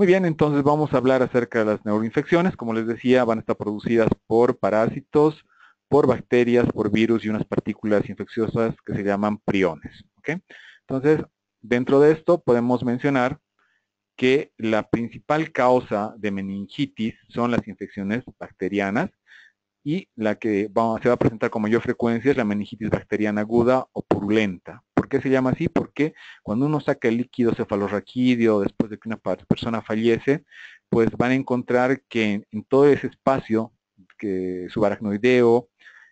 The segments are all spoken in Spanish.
Muy bien, entonces vamos a hablar acerca de las neuroinfecciones. Como les decía, van a estar producidas por parásitos, por bacterias, por virus y unas partículas infecciosas que se llaman priones. ¿Ok? Entonces, dentro de esto podemos mencionar que la principal causa de meningitis son las infecciones bacterianas y la que se va a presentar con mayor frecuencia es la meningitis bacteriana aguda o purulenta. ¿Por qué se llama así? Porque cuando uno saca el líquido cefalorraquídeo después de que una persona fallece, pues van a encontrar que en todo ese espacio que subaracnoideo,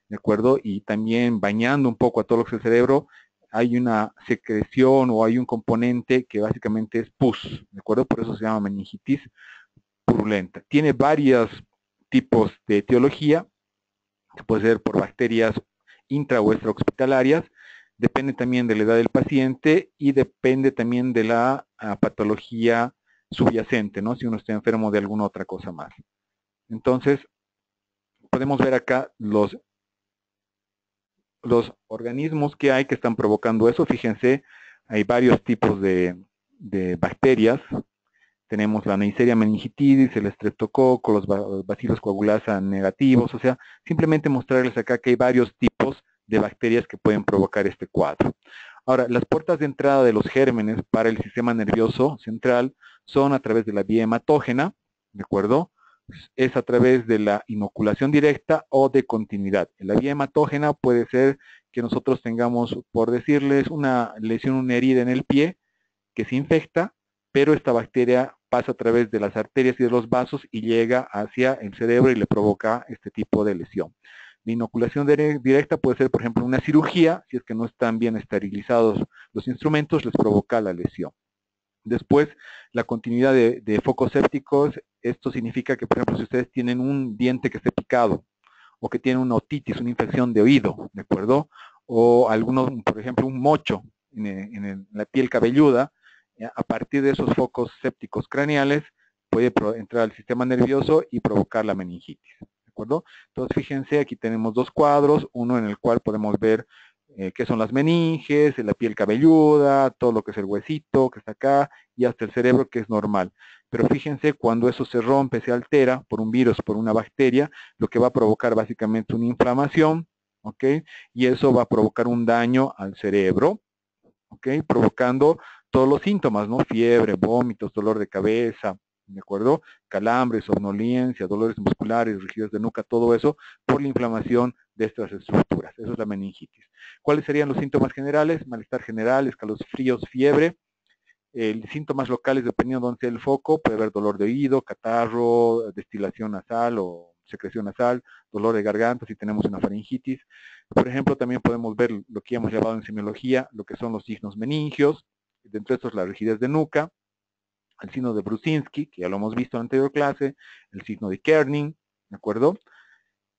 ¿de acuerdo? Y también bañando un poco a todo lo que es el cerebro, hay una secreción o hay un componente que básicamente es pus, ¿de acuerdo? Por eso se llama meningitis purulenta. Tiene varios tipos de etiología, que puede ser por bacterias intra o extrahospitalarias, depende también de la edad del paciente y depende también de la patología subyacente, ¿no? Si uno está enfermo de alguna otra cosa más. Entonces, podemos ver acá los organismos que hay que están provocando eso. Fíjense, hay varios tipos de bacterias. Tenemos la Neisseria meningitidis, el estreptococo, los bacilos coagulasa negativos, o sea, simplemente mostrarles acá que hay varios tipos de bacterias que pueden provocar este cuadro. Ahora, las puertas de entrada de los gérmenes para el sistema nervioso central son a través de la vía hematógena, ¿de acuerdo? Es a través de la inoculación directa o de continuidad. En la vía hematógena puede ser que nosotros tengamos, por decirles, una lesión, una herida en el pie que se infecta, pero esta bacteria pasa a través de las arterias y de los vasos y llega hacia el cerebro y le provoca este tipo de lesión. La inoculación directa puede ser, por ejemplo, una cirugía, si es que no están bien esterilizados los instrumentos, les provoca la lesión. Después, la continuidad de focos sépticos, esto significa que, por ejemplo, si ustedes tienen un diente que esté picado, o que tienen una otitis, una infección de oído, ¿de acuerdo? O algunos, por ejemplo, un mocho en la piel cabelluda, a partir de esos focos sépticos craneales, puede entrar al sistema nervioso y provocar la meningitis, ¿de acuerdo? Entonces, fíjense, aquí tenemos dos cuadros, uno en el cual podemos ver qué son las meninges, la piel cabelluda, todo lo que es el huesito que está acá, y hasta el cerebro que es normal. Pero fíjense, cuando eso se rompe, se altera por un virus, por una bacteria, lo que va a provocar básicamente una inflamación, ¿ok? Y eso va a provocar un daño al cerebro, ¿ok? Provocando todos los síntomas, ¿no? Fiebre, vómitos, dolor de cabeza, ¿de acuerdo? Calambres, somnolencia, dolores musculares, rigidez de nuca, todo eso por la inflamación de estas estructuras. Eso es la meningitis. ¿Cuáles serían los síntomas generales? Malestar general, escalofríos, fiebre. Síntomas locales, dependiendo de dónde sea el foco, puede haber dolor de oído, catarro, destilación nasal o secreción nasal, dolor de garganta si tenemos una faringitis. Por ejemplo, también podemos ver lo que hemos llamado en semiología, lo que son los signos meningios, dentro de estos la rigidez de nuca, el signo de Brusinski, que ya lo hemos visto en la anterior clase, el signo de Kerning, ¿de acuerdo?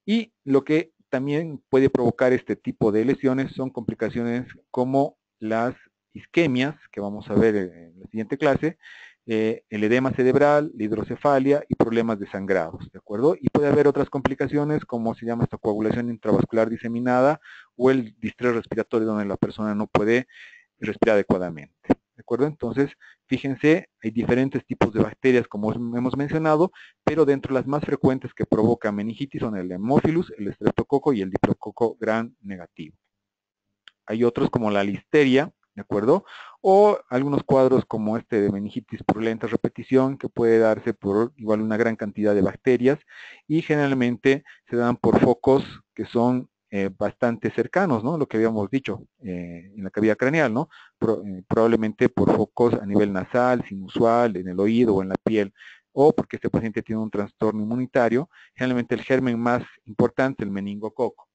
Y lo que también puede provocar este tipo de lesiones son complicaciones como las isquemias, que vamos a ver en la siguiente clase, el edema cerebral, la hidrocefalia y problemas de sangrados, ¿de acuerdo? Y puede haber otras complicaciones como se llama esta coagulación intravascular diseminada o el distrés respiratorio donde la persona no puede respirar adecuadamente, ¿de acuerdo? Entonces, fíjense, hay diferentes tipos de bacterias como hemos mencionado, pero dentro de las más frecuentes que provocan meningitis son el Haemophilus, el Streptococo y el Diplococo gram negativo. Hay otros como la listeria, ¿de acuerdo? O algunos cuadros como este de meningitis purulenta repetición, que puede darse por igual una gran cantidad de bacterias y generalmente se dan por focos que son bastante cercanos, ¿no? Lo que habíamos dicho en la cavidad craneal, ¿no? Probablemente por focos a nivel nasal, sinusal, en el oído o en la piel, o porque este paciente tiene un trastorno inmunitario, generalmente el germen más importante, el meningococo.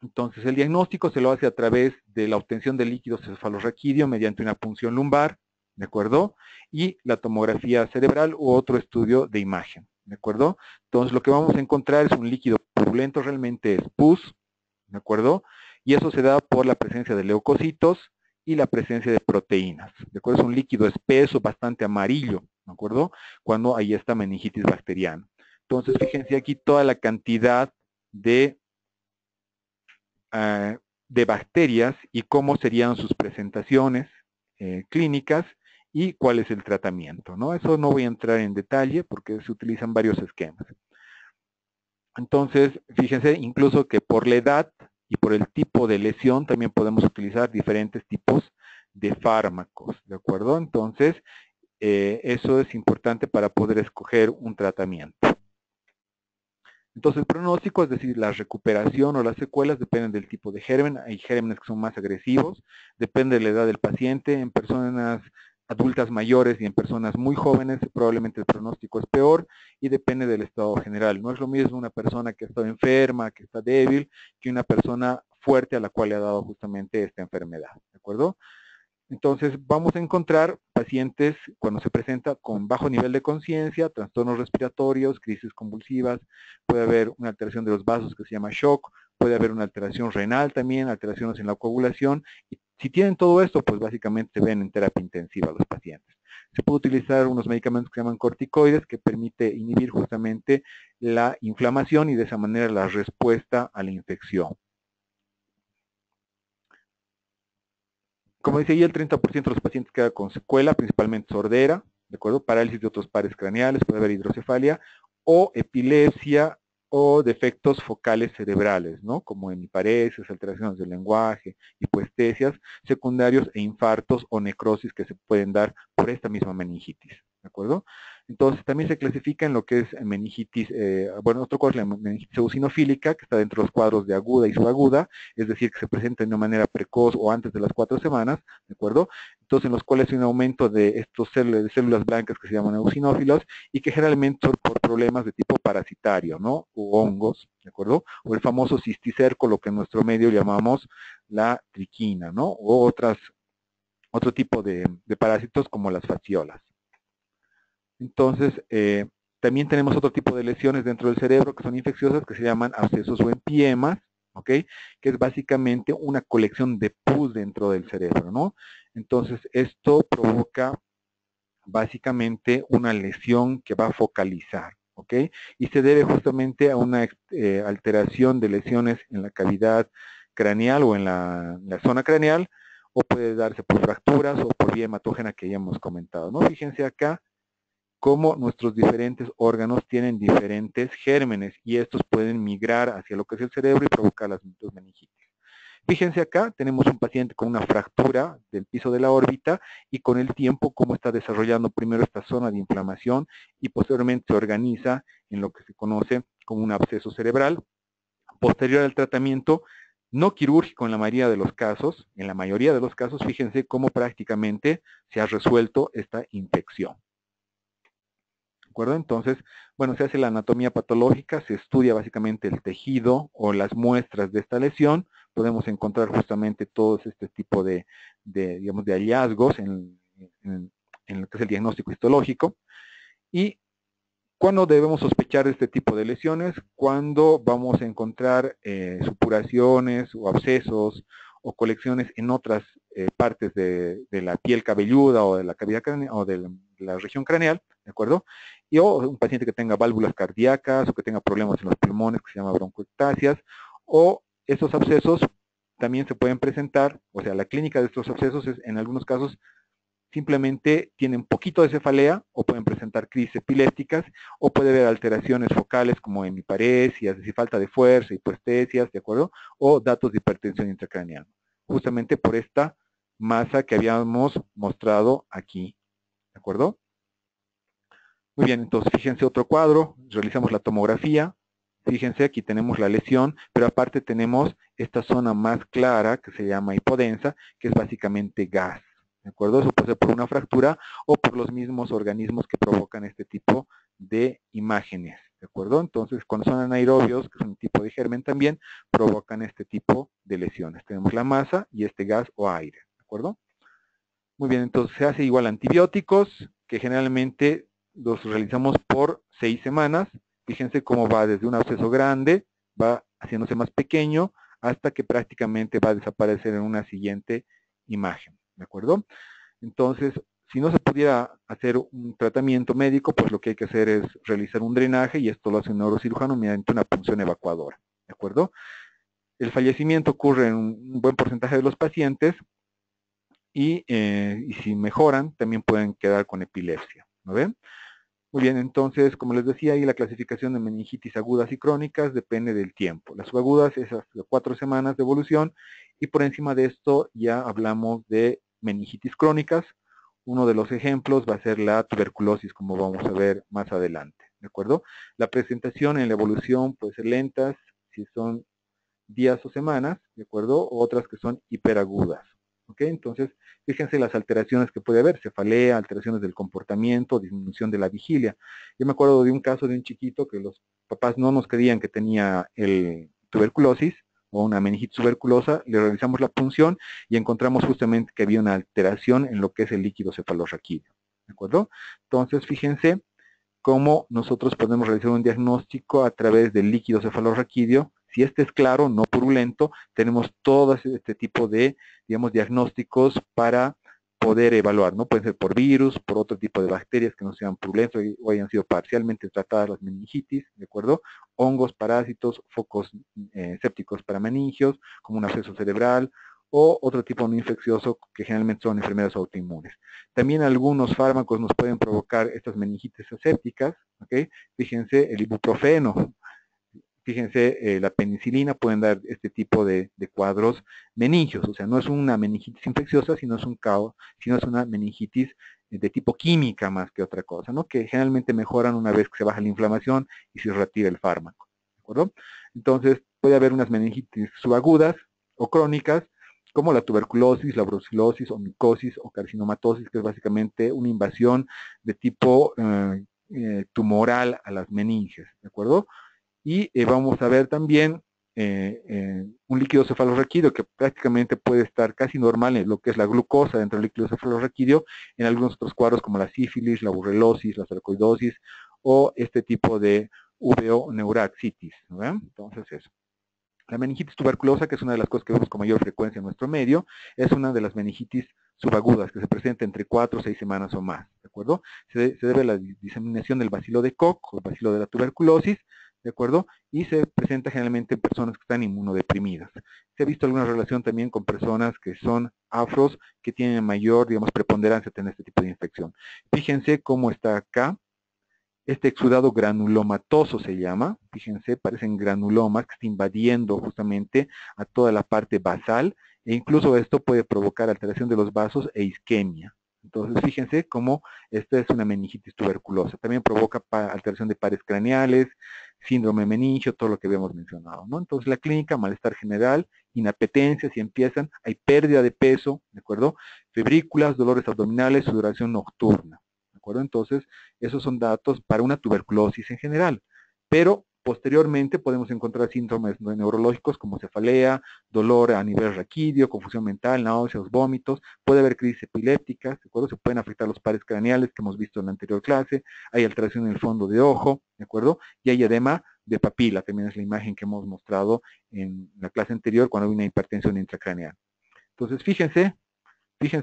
Entonces, el diagnóstico se lo hace a través de la obtención de líquido cefalorraquídeo mediante una punción lumbar, ¿de acuerdo? Y la tomografía cerebral u otro estudio de imagen, ¿de acuerdo? Entonces, lo que vamos a encontrar es un líquido purulento, realmente es pus, ¿de acuerdo? Y eso se da por la presencia de leucocitos y la presencia de proteínas, ¿de acuerdo? Es un líquido espeso, bastante amarillo, ¿de acuerdo? Cuando hay esta meningitis bacteriana. Entonces, fíjense aquí toda la cantidad de bacterias y cómo serían sus presentaciones clínicas y cuál es el tratamiento, ¿no? Eso no voy a entrar en detalle porque se utilizan varios esquemas. Entonces, fíjense incluso que por la edad y por el tipo de lesión también podemos utilizar diferentes tipos de fármacos, ¿de acuerdo? Entonces, eso es importante para poder escoger un tratamiento. Entonces, el pronóstico, es decir, la recuperación o las secuelas dependen del tipo de germen. Hay gérmenes que son más agresivos, depende de la edad del paciente. En personas adultas mayores y en personas muy jóvenes probablemente el pronóstico es peor y depende del estado general. No es lo mismo una persona que está enferma, que está débil, que una persona fuerte a la cual le ha dado justamente esta enfermedad, ¿de acuerdo? Entonces vamos a encontrar pacientes cuando se presenta con bajo nivel de conciencia, trastornos respiratorios, crisis convulsivas, puede haber una alteración de los vasos que se llama shock, puede haber una alteración renal también, alteraciones en la coagulación. Y si tienen todo esto, pues básicamente se ven en terapia intensiva los pacientes. Se puede utilizar unos medicamentos que se llaman corticoides que permite inhibir justamente la inflamación y de esa manera la respuesta a la infección. Como decía ahí, el 30% de los pacientes queda con secuela, principalmente sordera, ¿de acuerdo? Parálisis de otros pares craneales, puede haber hidrocefalia, o epilepsia o defectos focales cerebrales, ¿no? Como hemiparesis, alteraciones del lenguaje, hipoestesias, secundarios e infartos o necrosis que se pueden dar por esta misma meningitis, ¿de acuerdo? Entonces, también se clasifica en lo que es meningitis, bueno, otro cuadro es la meningitis eosinofílica, que está dentro de los cuadros de aguda y subaguda, es decir, que se presenta de una manera precoz o antes de las 4 semanas, ¿de acuerdo? Entonces, en los cuales hay un aumento de estos células blancas que se llaman eosinófilos y que generalmente son por problemas de tipo parasitario, ¿no? O hongos, ¿de acuerdo? O el famoso cisticerco, lo que en nuestro medio llamamos la triquina, ¿no? O otro tipo de parásitos como las fasciolas. Entonces, también tenemos otro tipo de lesiones dentro del cerebro que son infecciosas, que se llaman abscesos o empiemas, ¿ok? Que es básicamente una colección de pus dentro del cerebro, ¿no? Entonces, esto provoca básicamente una lesión que va a focalizar, ¿ok? Y se debe justamente a una alteración de lesiones en la cavidad craneal o en la zona craneal, o puede darse por fracturas o por vía hematógena que ya hemos comentado, ¿no? Fíjense acá cómo nuestros diferentes órganos tienen diferentes gérmenes y estos pueden migrar hacia lo que es el cerebro y provocar las meningitis. Fíjense acá, tenemos un paciente con una fractura del piso de la órbita y con el tiempo cómo está desarrollando primero esta zona de inflamación y posteriormente se organiza en lo que se conoce como un absceso cerebral. Posterior al tratamiento no quirúrgico en la mayoría de los casos, fíjense cómo prácticamente se ha resuelto esta infección. ¿De acuerdo? Entonces, bueno, se hace la anatomía patológica, se estudia básicamente el tejido o las muestras de esta lesión, podemos encontrar justamente todos este tipo digamos, de hallazgos en lo que es el diagnóstico histológico. Y ¿cuándo debemos sospechar de este tipo de lesiones? Cuando vamos a encontrar supuraciones o abscesos o colecciones en otras partes de la piel cabelluda o de la cavidad craneal o de la región craneal, ¿de acuerdo? Y o un paciente que tenga válvulas cardíacas o que tenga problemas en los pulmones que se llama broncoectasias, o esos abscesos también se pueden presentar, o sea, la clínica de estos abscesos es en algunos casos simplemente tienen poquito de cefalea o pueden presentar crisis epilépticas o puede haber alteraciones focales como hemiparesia, es decir, falta de fuerza, hipoestesias, ¿de acuerdo? O datos de hipertensión intracraneal, justamente por esta masa que habíamos mostrado aquí, ¿de acuerdo? Muy bien, entonces fíjense otro cuadro, realizamos la tomografía, fíjense aquí tenemos la lesión, pero aparte tenemos esta zona más clara que se llama hipodensa, que es básicamente gas. ¿De acuerdo? Eso puede ser por una fractura o por los mismos organismos que provocan este tipo de imágenes. ¿De acuerdo? Entonces, cuando son anaerobios, que es un tipo de germen también, provocan este tipo de lesiones. Tenemos la masa y este gas o aire. ¿De acuerdo? Muy bien, entonces se hace igual antibióticos, que generalmente los realizamos por 6 semanas. Fíjense cómo va desde un absceso grande, va haciéndose más pequeño, hasta que prácticamente va a desaparecer en una siguiente imagen. ¿De acuerdo? Entonces, si no se pudiera hacer un tratamiento médico, pues lo que hay que hacer es realizar un drenaje y esto lo hace un neurocirujano mediante una punción evacuadora. ¿De acuerdo? El fallecimiento ocurre en un buen porcentaje de los pacientes y si mejoran, también pueden quedar con epilepsia, ¿no ven? Muy bien, entonces, como les decía, ahí la clasificación de meningitis agudas y crónicas depende del tiempo. Las subagudas es hasta 4 semanas de evolución y por encima de esto ya hablamos de meningitis crónicas. Uno de los ejemplos va a ser la tuberculosis, como vamos a ver más adelante, ¿de acuerdo? La presentación en la evolución puede ser lentas, si son días o semanas, ¿de acuerdo? O otras que son hiperagudas, ¿ok? Entonces, fíjense las alteraciones que puede haber, cefalea, alteraciones del comportamiento, disminución de la vigilia. Yo me acuerdo de un caso de un chiquito que los papás no nos creían que tenía el tuberculosis o una meningitis tuberculosa, le realizamos la punción y encontramos justamente que había una alteración en lo que es el líquido cefalorraquídeo, ¿de acuerdo? Entonces, fíjense cómo nosotros podemos realizar un diagnóstico a través del líquido cefalorraquídeo. Si este es claro, no purulento, tenemos todo este tipo de, digamos, diagnósticos para poder evaluar, ¿no? Pueden ser por virus, por otro tipo de bacterias que no sean purulentos o hayan sido parcialmente tratadas las meningitis, ¿de acuerdo? Hongos, parásitos, focos sépticos para meningios, como un absceso cerebral, o otro tipo de infeccioso que generalmente son enfermedades autoinmunes. También algunos fármacos nos pueden provocar estas meningitis asépticas, ¿ok? Fíjense, el ibuprofeno, fíjense, la penicilina pueden dar este tipo de cuadros meningios, o sea, no es una meningitis infecciosa, sino es una meningitis de tipo química más que otra cosa, ¿no? Que generalmente mejoran una vez que se baja la inflamación y se retira el fármaco, ¿de acuerdo? Entonces, puede haber unas meningitis subagudas o crónicas, como la tuberculosis, la brucelosis o micosis o carcinomatosis, que es básicamente una invasión de tipo tumoral a las meninges, ¿de acuerdo? Y vamos a ver también un líquido cefalorraquídeo que prácticamente puede estar casi normal en lo que es la glucosa dentro del líquido cefalorraquídeo en algunos otros cuadros como la sífilis, la burrelosis, la sarcoidosis o este tipo de VO neuraxitis, ¿no? Entonces eso. La meningitis tuberculosa, que es una de las cosas que vemos con mayor frecuencia en nuestro medio, es una de las meningitis subagudas que se presenta entre 4 o 6 semanas o más, ¿de acuerdo? Se debe a la diseminación del bacilo de Koch o el bacilo de la tuberculosis, ¿de acuerdo? Y se presenta generalmente en personas que están inmunodeprimidas. Se ha visto alguna relación también con personas que son afros, que tienen mayor, digamos, preponderancia a tener este tipo de infección. Fíjense cómo está acá. Este exudado granulomatoso se llama, fíjense, parecen granulomas que está invadiendo justamente a toda la parte basal e incluso esto puede provocar alteración de los vasos e isquemia. Entonces, fíjense cómo esta es una meningitis tuberculosa. También provoca alteración de pares craneales, síndrome meningio, todo lo que habíamos mencionado, ¿no? Entonces, la clínica, malestar general, inapetencia, si empiezan, hay pérdida de peso, ¿de acuerdo? Febrículas, dolores abdominales, sudoración nocturna, ¿de acuerdo? Entonces, esos son datos para una tuberculosis en general. Pero posteriormente podemos encontrar síntomas neurológicos como cefalea, dolor a nivel raquídeo, confusión mental, náuseas, vómitos. Puede haber crisis epilépticas, ¿de acuerdo? Se pueden afectar los pares craneales que hemos visto en la anterior clase. Hay alteración en el fondo de ojo, ¿de acuerdo? Y hay edema de papila, también es la imagen que hemos mostrado en la clase anterior cuando hay una hipertensión intracraneal. Entonces, fíjense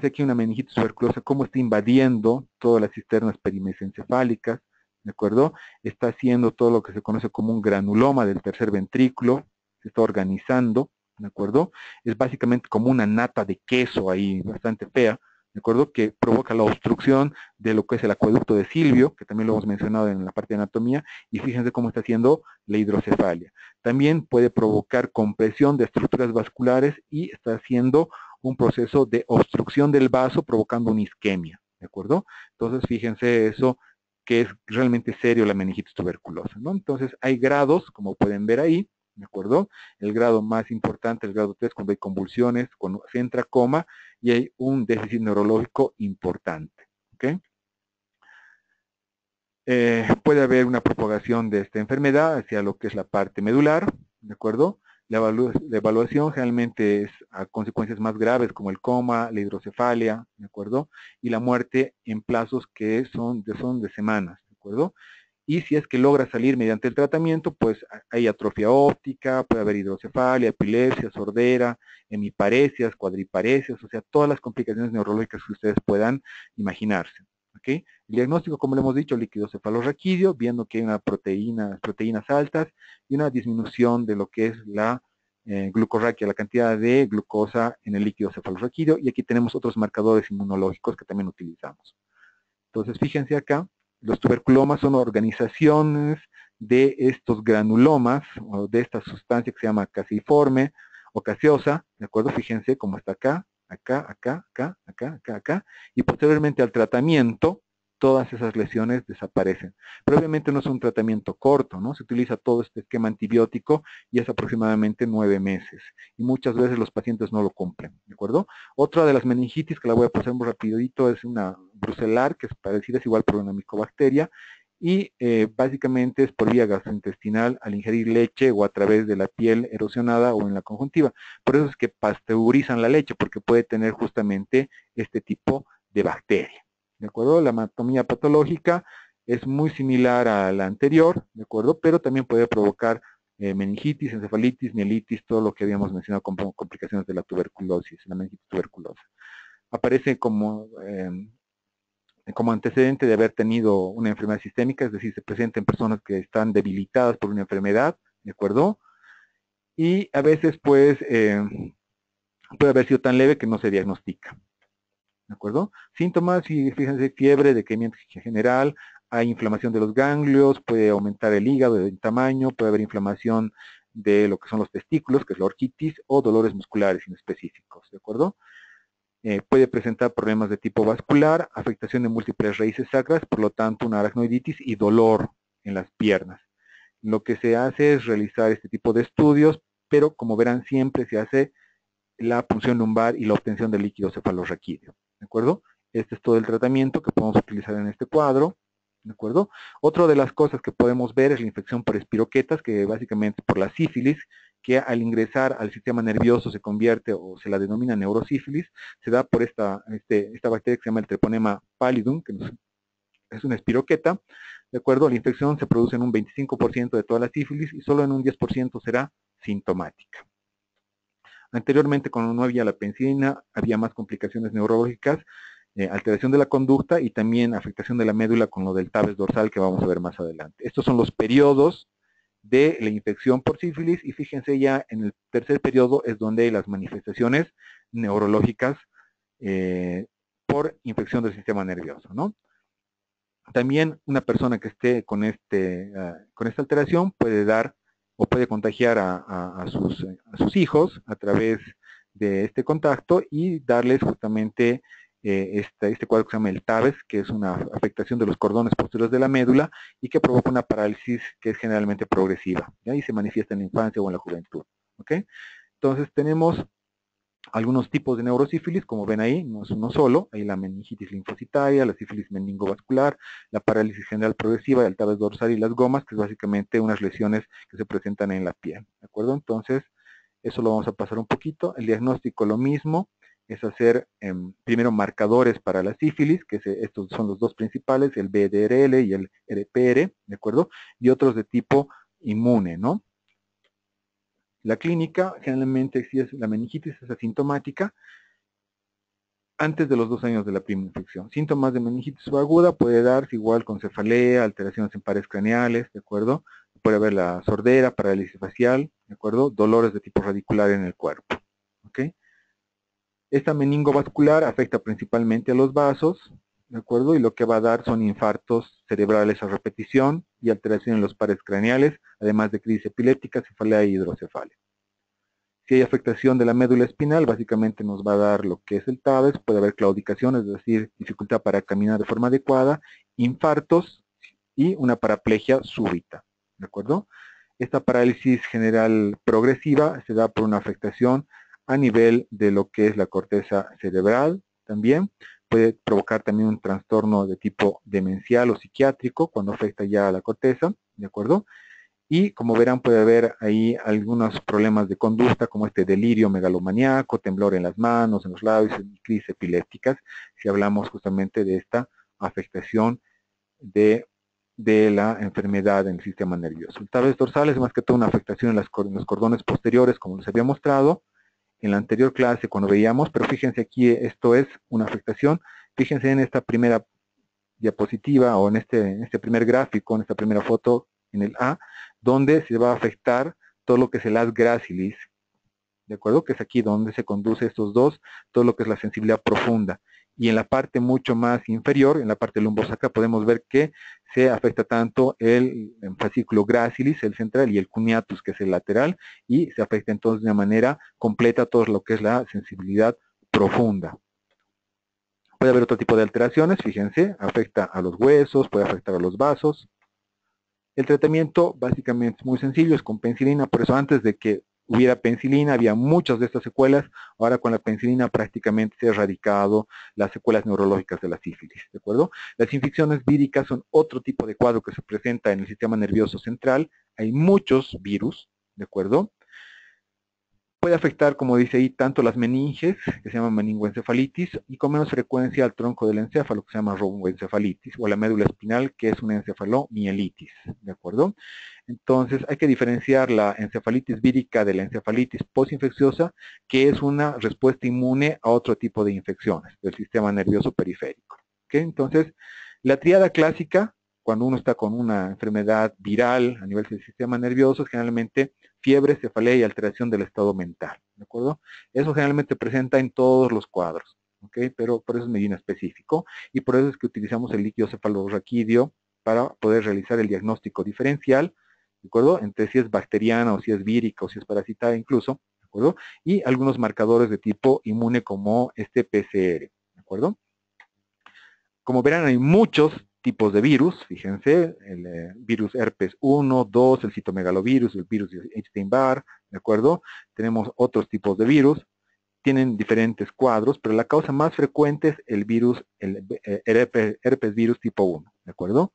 aquí una meningitis tuberculosa, cómo está invadiendo todas las cisternas perimesencefálicas, ¿de acuerdo? Está haciendo todo lo que se conoce como un granuloma del tercer ventrículo, se está organizando, ¿de acuerdo? Es básicamente como una nata de queso ahí, bastante fea, ¿de acuerdo? Que provoca la obstrucción de lo que es el acueducto de Silvio, que también lo hemos mencionado en la parte de anatomía, y fíjense cómo está haciendo la hidrocefalia. También puede provocar compresión de estructuras vasculares y está haciendo un proceso de obstrucción del vaso provocando una isquemia, ¿de acuerdo? Entonces, fíjense eso que es realmente serio la meningitis tuberculosa, ¿no? Entonces, hay grados, como pueden ver ahí, ¿de acuerdo? El grado más importante, el grado 3, cuando hay convulsiones, cuando se entra coma y hay un déficit neurológico importante, ¿ok? Puede haber una propagación de esta enfermedad hacia lo que es la parte medular, ¿de acuerdo? La evaluación generalmente es a consecuencias más graves como el coma, la hidrocefalia, ¿de acuerdo? Y la muerte en plazos que son de semanas, ¿de acuerdo? Y si es que logra salir mediante el tratamiento, pues hay atrofia óptica, puede haber hidrocefalia, epilepsia, sordera, hemiparesias, cuadriparesias, o sea, todas las complicaciones neurológicas que ustedes puedan imaginarse. ¿Ok? El diagnóstico, como le hemos dicho, líquido cefalorraquídeo, viendo que hay proteínas altas y una disminución de lo que es la glucorraquia, la cantidad de glucosa en el líquido cefalorraquídeo, y aquí tenemos otros marcadores inmunológicos que también utilizamos. Entonces, fíjense acá, los tuberculomas son organizaciones de estos granulomas, o de esta sustancia que se llama caseiforme o caseosa, ¿de acuerdo? Fíjense cómo está acá, acá, acá, acá, acá, acá, acá, y posteriormente al tratamiento, todas esas lesiones desaparecen. Pero obviamente no es un tratamiento corto, ¿no? Se utiliza todo este esquema antibiótico y es aproximadamente 9 meses. Y muchas veces los pacientes no lo cumplen, ¿de acuerdo? Otra de las meningitis, que la voy a pasar muy rapidito, es una brucelar, que es parecida, es igual por una micobacteria, y básicamente es por vía gastrointestinal al ingerir leche o a través de la piel erosionada o en la conjuntiva. Por eso es que pasteurizan la leche, porque puede tener justamente este tipo de bacteria. ¿De acuerdo? La anatomía patológica es muy similar a la anterior, ¿de acuerdo? Pero también puede provocar meningitis, encefalitis, mielitis, todo lo que habíamos mencionado como complicaciones de la tuberculosis, la meningitis tuberculosa. Aparece como antecedente de haber tenido una enfermedad sistémica, es decir, se presenta en personas que están debilitadas por una enfermedad, ¿de acuerdo? Y a veces, pues, puede haber sido tan leve que no se diagnostica, ¿de acuerdo? Síntomas, y fíjense, fiebre, decaimiento general, hay inflamación de los ganglios, puede aumentar el hígado en tamaño, puede haber inflamación de lo que son los testículos, que es la orquitis, o dolores musculares inespecíficos, ¿de acuerdo? Puede presentar problemas de tipo vascular, afectación de múltiples raíces sacras, por lo tanto una aracnoiditis y dolor en las piernas. Lo que se hace es realizar este tipo de estudios, pero como verán siempre se hace la punción lumbar y la obtención del líquido cefalorraquídeo, ¿de acuerdo? Este es todo el tratamiento que podemos utilizar en este cuadro, ¿de acuerdo? Otra de las cosas que podemos ver es la infección por espiroquetas, que básicamente es por la sífilis, que al ingresar al sistema nervioso se convierte o se la denomina neurosífilis, se da por esta bacteria que se llama el treponema pallidum, que es una espiroqueta, ¿de acuerdo? La infección se produce en un 25% de toda la sífilis y solo en un 10% será sintomática. Anteriormente, cuando no había la penicilina, había más complicaciones neurológicas, alteración de la conducta y también afectación de la médula con lo del tabes dorsal que vamos a ver más adelante. Estos son los periodos de la infección por sífilis y fíjense ya en el tercer periodo es donde hay las manifestaciones neurológicas por infección del sistema nervioso, ¿no? También una persona que esté con esta alteración puede dar o puede contagiar a sus hijos a través de este contacto y darles justamente este cuadro que se llama el TABES, que es una afectación de los cordones posteriores de la médula y que provoca una parálisis que es generalmente progresiva, ¿ya? Y se manifiesta en la infancia o en la juventud, ¿ok? Entonces tenemos algunos tipos de neurosífilis, como ven ahí, no es uno solo, hay la meningitis linfocitaria, la sífilis meningovascular, la parálisis general progresiva, el tabes dorsal y las gomas, que es básicamente unas lesiones que se presentan en la piel, ¿de acuerdo? Entonces, eso lo vamos a pasar un poquito. El diagnóstico lo mismo, es hacer primero marcadores para la sífilis, que estos son los dos principales, el BDRL y el RPR, ¿de acuerdo? Y otros de tipo inmune, ¿no? La clínica, generalmente, si es la meningitis, es asintomática antes de los 2 años de la primera infección. Síntomas de meningitis subaguda puede darse igual con cefalea, alteraciones en pares craneales, ¿de acuerdo? Puede haber la sordera, parálisis facial, ¿de acuerdo? Dolores de tipo radicular en el cuerpo, ¿ok? Esta meningovascular afecta principalmente a los vasos, ¿de acuerdo? Y lo que va a dar son infartos cerebrales a repetición y alteración en los pares craneales, además de crisis epiléptica, cefalea y hidrocefalia. Si hay afectación de la médula espinal, básicamente nos va a dar lo que es el TABES, puede haber claudicación, es decir, dificultad para caminar de forma adecuada, infartos y una paraplegia súbita, ¿de acuerdo? Esta parálisis general progresiva se da por una afectación a nivel de lo que es la corteza cerebral también. Puede provocar también un trastorno de tipo demencial o psiquiátrico cuando afecta ya a la corteza, ¿de acuerdo? Y como verán puede haber ahí algunos problemas de conducta como este delirio megalomaníaco, temblor en las manos, en los labios, crisis epilépticas, si hablamos justamente de esta afectación de la enfermedad en el sistema nervioso. El tabes dorsal es más que todo una afectación en los cordones posteriores, como les había mostrado en la anterior clase cuando veíamos, pero fíjense aquí, esto es una afectación. Fíjense en esta primera diapositiva o en este primer gráfico, en esta primera foto, en el A, donde se va a afectar todo lo que es el haz gracilis, ¿de acuerdo? Que es aquí donde se conduce estos dos, todo lo que es la sensibilidad profunda. Y en la parte mucho más inferior, en la parte lumbosacral, podemos ver que se afecta tanto el fascículo gracilis, el central, y el cuneatus, que es el lateral, y se afecta entonces de una manera completa todo lo que es la sensibilidad profunda. Puede haber otro tipo de alteraciones, fíjense, afecta a los huesos, puede afectar a los vasos. El tratamiento básicamente es muy sencillo, es con penicilina, por eso antes de que hubiera penicilina había muchas de estas secuelas, ahora con la penicilina prácticamente se ha erradicado las secuelas neurológicas de la sífilis, ¿de acuerdo? Las infecciones víricas son otro tipo de cuadro que se presenta en el sistema nervioso central, hay muchos virus, ¿de acuerdo? Puede afectar, como dice ahí, tanto las meninges, que se llama meningoencefalitis, y con menos frecuencia al tronco del encéfalo, que se llama romboencefalitis, o la médula espinal, que es una encefalomielitis, ¿de acuerdo? Entonces, hay que diferenciar la encefalitis vírica de la encefalitis postinfecciosa, que es una respuesta inmune a otro tipo de infecciones del sistema nervioso periférico. ¿Okay? Entonces, la tríada clásica, cuando uno está con una enfermedad viral a nivel del sistema nervioso, es generalmente fiebre, cefalea y alteración del estado mental, ¿de acuerdo? Eso generalmente presenta en todos los cuadros, ¿ok? Pero por eso es medicina específico y por eso es que utilizamos el líquido cefalorraquídeo para poder realizar el diagnóstico diferencial, ¿de acuerdo? Entre si es bacteriana o si es vírica o si es parasitaria incluso, ¿de acuerdo? Y algunos marcadores de tipo inmune como este PCR, ¿de acuerdo? Como verán, hay muchos tipos de virus, fíjense, el virus herpes 1, 2, el citomegalovirus, el virus de Epstein-Barr, ¿de acuerdo? Tenemos otros tipos de virus, tienen diferentes cuadros, pero la causa más frecuente es el virus, el herpes virus tipo 1, ¿de acuerdo?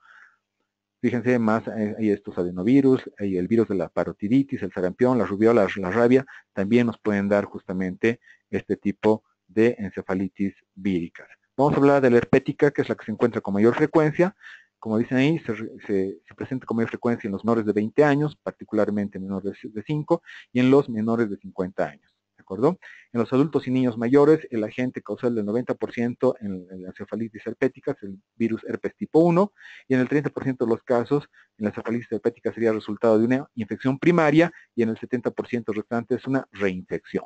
Fíjense más, hay estos adenovirus, hay el virus de la parotiditis, el sarampión, la rubiola, la rabia, también nos pueden dar justamente este tipo de encefalitis víricas. Vamos a hablar de la herpética, que es la que se encuentra con mayor frecuencia. Como dicen ahí, se presenta con mayor frecuencia en los menores de 20 años, particularmente en menores de 5, y en los menores de 50 años. ¿De acuerdo? En los adultos y niños mayores, el agente causal del 90% en la encefalitis herpética es el virus herpes tipo 1, y en el 30% de los casos, en la encefalitis herpética sería resultado de una infección primaria, y en el 70% restante es una reinfección.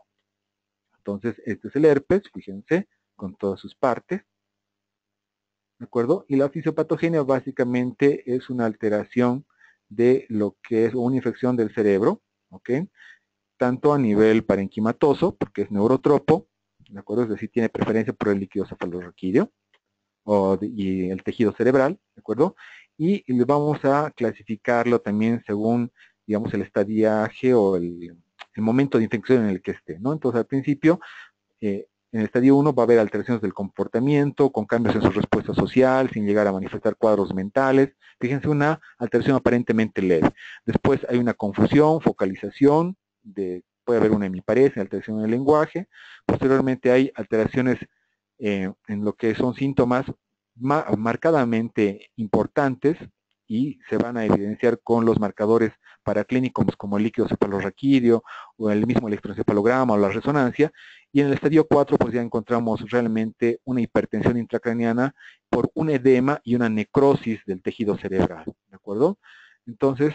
Entonces, este es el herpes, fíjense, con todas sus partes. ¿De acuerdo? Y la fisiopatogenia básicamente es una alteración de lo que es una infección del cerebro, ¿ok? Tanto a nivel parenquimatoso, porque es neurotropo, ¿de acuerdo? Es decir, tiene preferencia por el líquido cefalorraquídeo y el tejido cerebral, ¿de acuerdo? Y vamos a clasificarlo también según, digamos, el estadiaje o el momento de infección en el que esté, ¿no? Entonces, al principio, en el estadio 1 va a haber alteraciones del comportamiento, con cambios en su respuesta social, sin llegar a manifestar cuadros mentales. Fíjense, una alteración aparentemente leve. Después hay una confusión, focalización, puede haber una hemiparesia, alteración en el lenguaje. Posteriormente hay alteraciones en lo que son síntomas marcadamente importantes y se van a evidenciar con los marcadores paraclínicos como el líquido cefalorraquídeo o el mismo electroencefalograma o la resonancia. Y en el estadio 4 pues ya encontramos realmente una hipertensión intracraniana por un edema y una necrosis del tejido cerebral, ¿de acuerdo? Entonces,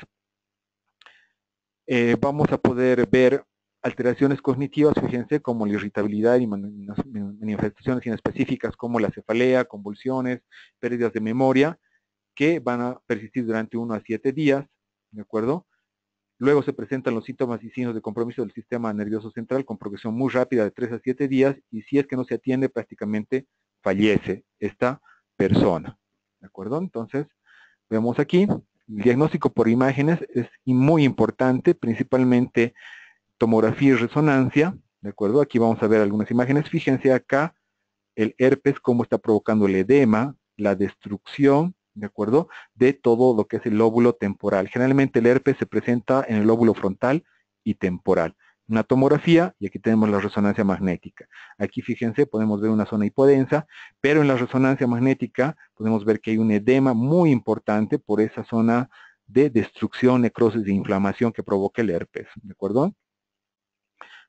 vamos a poder ver alteraciones cognitivas, fíjense, como la irritabilidad y manifestaciones inespecíficas como la cefalea, convulsiones, pérdidas de memoria, que van a persistir durante 1 a 7 días, ¿de acuerdo? Luego se presentan los síntomas y signos de compromiso del sistema nervioso central con progresión muy rápida de 3 a 7 días, y si es que no se atiende, prácticamente fallece esta persona, ¿de acuerdo? Entonces, vemos aquí, el diagnóstico por imágenes es muy importante, principalmente tomografía y resonancia, ¿de acuerdo? Aquí vamos a ver algunas imágenes. Fíjense acá el herpes, cómo está provocando el edema, la destrucción, ¿de acuerdo? De todo lo que es el lóbulo temporal. Generalmente el herpes se presenta en el lóbulo frontal y temporal. Una tomografía, y aquí tenemos la resonancia magnética. Aquí fíjense, podemos ver una zona hipodensa, pero en la resonancia magnética podemos ver que hay un edema muy importante por esa zona de destrucción, necrosis e inflamación que provoca el herpes, ¿de acuerdo?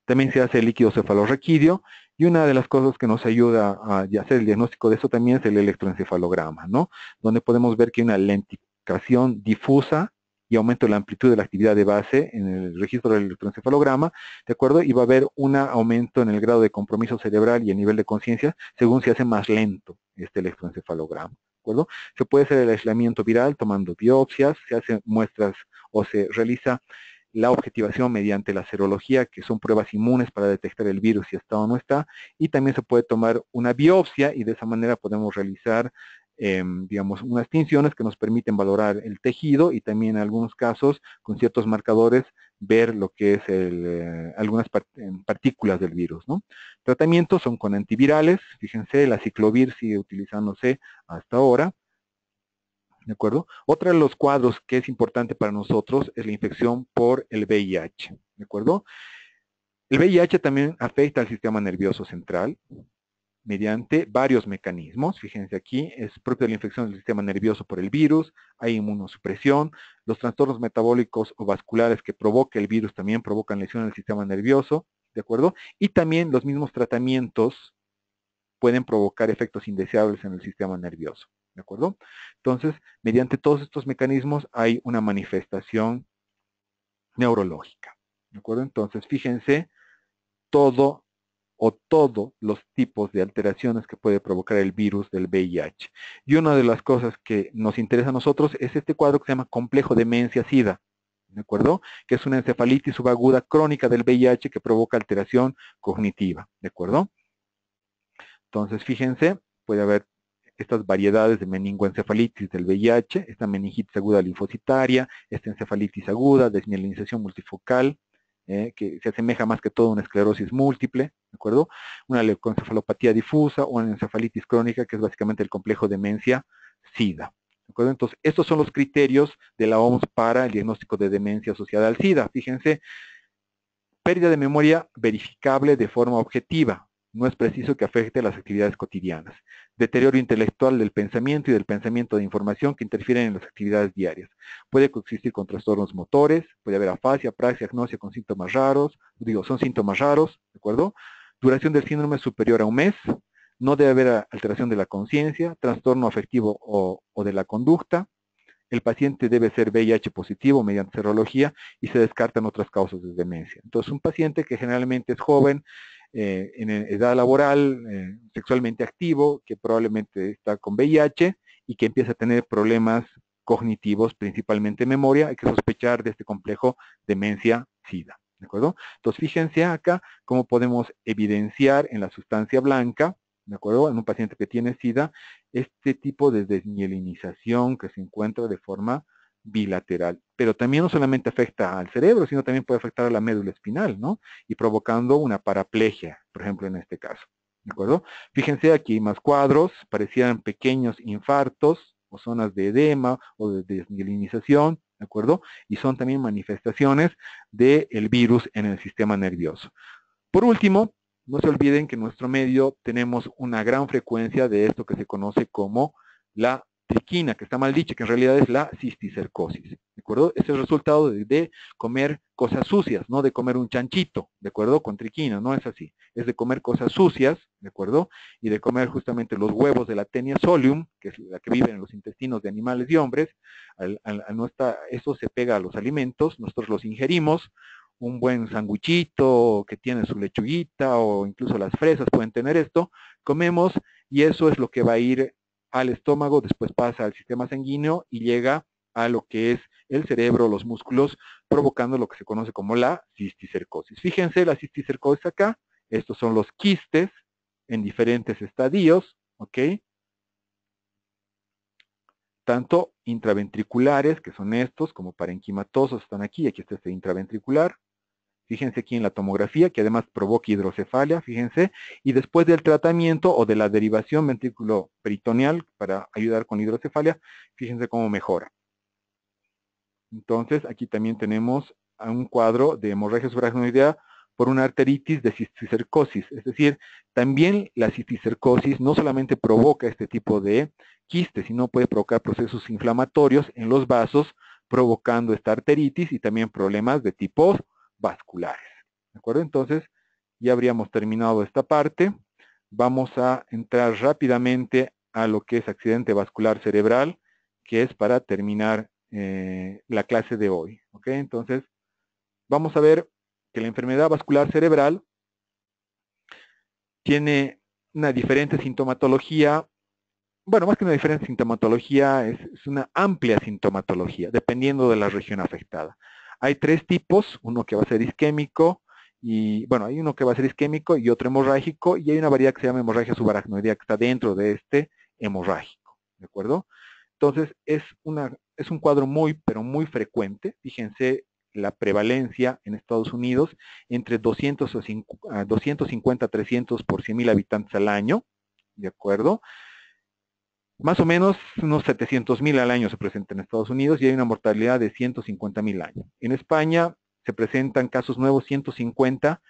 También se hace el líquido cefalorraquídeo, y una de las cosas que nos ayuda a hacer el diagnóstico de eso también es el electroencefalograma, ¿no? Donde podemos ver que hay una lentificación difusa y aumento de la amplitud de la actividad de base en el registro del electroencefalograma, ¿de acuerdo? Y va a haber un aumento en el grado de compromiso cerebral y el nivel de conciencia según se hace más lento este electroencefalograma, ¿de acuerdo? Se puede hacer el aislamiento viral tomando biopsias, se hacen muestras o se realiza la objetivación mediante la serología, que son pruebas inmunes para detectar el virus si está o no está, y también se puede tomar una biopsia y de esa manera podemos realizar digamos, unas tinciones que nos permiten valorar el tejido y también en algunos casos, con ciertos marcadores, ver lo que es algunas partículas del virus, ¿no? Tratamientos son con antivirales, fíjense, la ciclovir sigue utilizándose hasta ahora, ¿de acuerdo? Otro de los cuadros que es importante para nosotros es la infección por el VIH, ¿de acuerdo? El VIH también afecta al sistema nervioso central, mediante varios mecanismos. Fíjense aquí, es propio de la infección del sistema nervioso por el virus, hay inmunosupresión, los trastornos metabólicos o vasculares que provoca el virus también provocan lesión del sistema nervioso, ¿de acuerdo? Y también los mismos tratamientos pueden provocar efectos indeseables en el sistema nervioso, ¿de acuerdo? Entonces, mediante todos estos mecanismos hay una manifestación neurológica, ¿de acuerdo? Entonces, fíjense, todos los tipos de alteraciones que puede provocar el virus del VIH. Y una de las cosas que nos interesa a nosotros es este cuadro que se llama complejo demencia-SIDA, ¿de acuerdo? Que es una encefalitis subaguda crónica del VIH que provoca alteración cognitiva, ¿de acuerdo? Entonces, fíjense, puede haber estas variedades de meningoencefalitis del VIH, esta meningitis aguda linfocitaria, esta encefalitis aguda, desmielinización multifocal, que se asemeja más que todo a una esclerosis múltiple, ¿de acuerdo? Una leucoencefalopatía difusa o una encefalitis crónica, que es básicamente el complejo demencia-SIDA. ¿De acuerdo? Entonces, estos son los criterios de la OMS para el diagnóstico de demencia asociada al SIDA. Fíjense, pérdida de memoria verificable de forma objetiva. No es preciso que afecte las actividades cotidianas. Deterioro intelectual del pensamiento y del pensamiento de información que interfieren en las actividades diarias. Puede coexistir con trastornos motores, puede haber afasia, praxia, agnosia con síntomas raros, son síntomas raros, ¿de acuerdo? Duración del síndrome superior a un mes, no debe haber alteración de la conciencia, trastorno afectivo o de la conducta, el paciente debe ser VIH positivo mediante serología y se descartan otras causas de demencia. Entonces, un paciente que generalmente es joven, en edad laboral, sexualmente activo, que probablemente está con VIH y que empieza a tener problemas cognitivos, principalmente memoria, hay que sospechar de este complejo demencia-SIDA. ¿De acuerdo? Entonces, fíjense acá cómo podemos evidenciar en la sustancia blanca, ¿de acuerdo? En un paciente que tiene SIDA, este tipo de desmielinización que se encuentra de forma bilateral. Pero también no solamente afecta al cerebro, sino también puede afectar a la médula espinal, ¿no? Y provocando una paraplegia, por ejemplo, en este caso. ¿De acuerdo? Fíjense aquí más cuadros, parecían pequeños infartos o zonas de edema o de desmielinización, ¿de acuerdo? Y son también manifestaciones del virus en el sistema nervioso. Por último, no se olviden que en nuestro medio tenemos una gran frecuencia de esto que se conoce como la triquina, que está mal dicha, que en realidad es la cisticercosis, ¿de acuerdo? Es el resultado de comer cosas sucias, no de comer un chanchito, ¿de acuerdo? Con triquina, no es así. Es de comer cosas sucias, ¿de acuerdo? Y de comer justamente los huevos de la Taenia solium, que es la que vive en los intestinos de animales y hombres. Eso se pega a los alimentos, nosotros los ingerimos, un buen sanguichito que tiene su lechuguita o incluso las fresas pueden tener esto, comemos y eso es lo que va a ir al estómago, después pasa al sistema sanguíneo y llega a lo que es el cerebro, los músculos, provocando lo que se conoce como la cisticercosis. Fíjense la cisticercosis acá, estos son los quistes en diferentes estadios, ¿ok? Tanto intraventriculares, que son estos, como parenquimatosos están aquí está este intraventricular. Fíjense aquí en la tomografía, que además provoca hidrocefalia, fíjense, y después del tratamiento o de la derivación ventrículo-peritoneal para ayudar con la hidrocefalia, fíjense cómo mejora. Entonces, aquí también tenemos un cuadro de hemorragia subaracnoidea por una arteritis de cisticercosis, es decir, también la cisticercosis no solamente provoca este tipo de quistes, sino puede provocar procesos inflamatorios en los vasos, provocando esta arteritis y también problemas de tipo vasculares. ¿De acuerdo? Entonces, ya habríamos terminado esta parte. Vamos a entrar rápidamente a lo que es accidente vascular cerebral, que es para terminar la clase de hoy. ¿Ok? Entonces, vamos a ver que la enfermedad vascular cerebral tiene una diferente sintomatología. Bueno, más que una diferente sintomatología, es una amplia sintomatología, dependiendo de la región afectada. Hay tres tipos, uno que va a ser isquémico, y bueno, hay uno que va a ser isquémico y otro hemorrágico, y hay una variedad que se llama hemorragia subaracnoidea que está dentro de este hemorrágico, ¿de acuerdo? Entonces, es un cuadro muy, pero muy frecuente. Fíjense la prevalencia en Estados Unidos entre 250 a 300 por 100.000 habitantes al año, ¿de acuerdo? Más o menos unos 700.000 al año se presenta en Estados Unidos y hay una mortalidad de 150.000 años. En España se presentan casos nuevos 150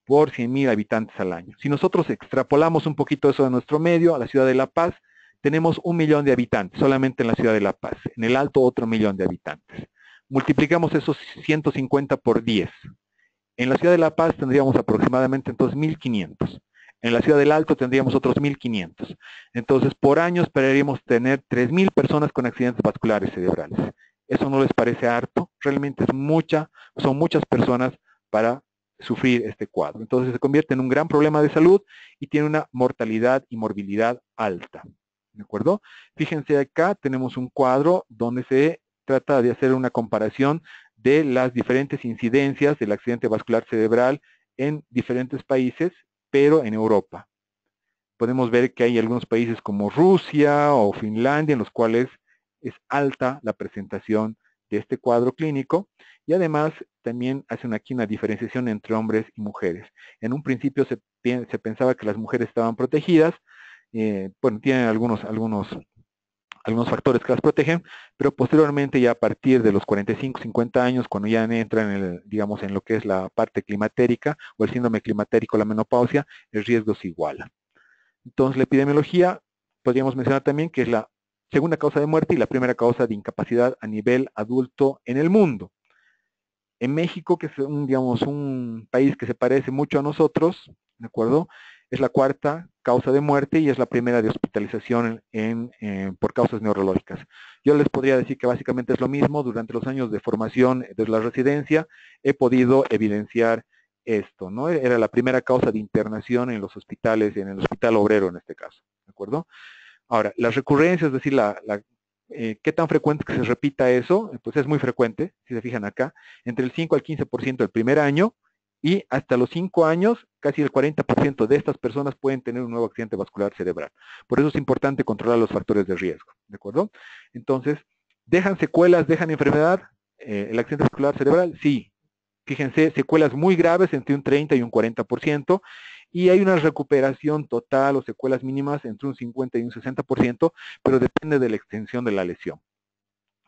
por 100.000 habitantes al año. Si nosotros extrapolamos un poquito eso de nuestro medio, a la ciudad de La Paz, tenemos 1 millón de habitantes, solamente en la ciudad de La Paz. En el Alto, otro millón de habitantes. Multiplicamos esos 150 por 10. En la ciudad de La Paz tendríamos aproximadamente entonces 1.500. En la ciudad del Alto tendríamos otros 1.500. Entonces, por año esperaríamos tener 3.000 personas con accidentes vasculares cerebrales. ¿Eso no les parece harto? Realmente son muchas personas para sufrir este cuadro. Entonces se convierte en un gran problema de salud y tiene una mortalidad y morbilidad alta. ¿De acuerdo? Fíjense acá, tenemos un cuadro donde se trata de hacer una comparación de las diferentes incidencias del accidente vascular cerebral en diferentes países, pero en Europa. Podemos ver que hay algunos países como Rusia o Finlandia en los cuales es alta la presentación de este cuadro clínico y además también hacen aquí una diferenciación entre hombres y mujeres. En un principio se pensaba que las mujeres estaban protegidas, bueno, tienen algunos factores que las protegen, pero posteriormente ya a partir de los 45, 50 años, cuando ya entran digamos, en lo que es la parte climatérica o el síndrome climatérico, la menopausia, el riesgo se iguala. Entonces, la epidemiología, podríamos mencionar también que es la segunda causa de muerte y la primera causa de incapacidad a nivel adulto en el mundo. En México, que es digamos, un país que se parece mucho a nosotros, ¿de acuerdo? Es la cuarta causa de muerte y es la primera de hospitalización por causas neurológicas. Yo les podría decir que básicamente es lo mismo. Durante los años de formación de la residencia he podido evidenciar esto, ¿no? Era la primera causa de internación en los hospitales, en el hospital obrero en este caso, ¿de acuerdo? Ahora, las recurrencias, es decir, ¿qué tan frecuente que se repita eso? Pues es muy frecuente, si se fijan acá, entre el 5 al 15% el primer año y hasta los 5 años, casi el 40% de estas personas pueden tener un nuevo accidente vascular cerebral. Por eso es importante controlar los factores de riesgo, ¿de acuerdo? Entonces, ¿dejan secuelas, dejan enfermedad? ¿El accidente vascular cerebral? Sí. Fíjense, secuelas muy graves entre un 30 y un 40%, y hay una recuperación total o secuelas mínimas entre un 50 y un 60%, pero depende de la extensión de la lesión.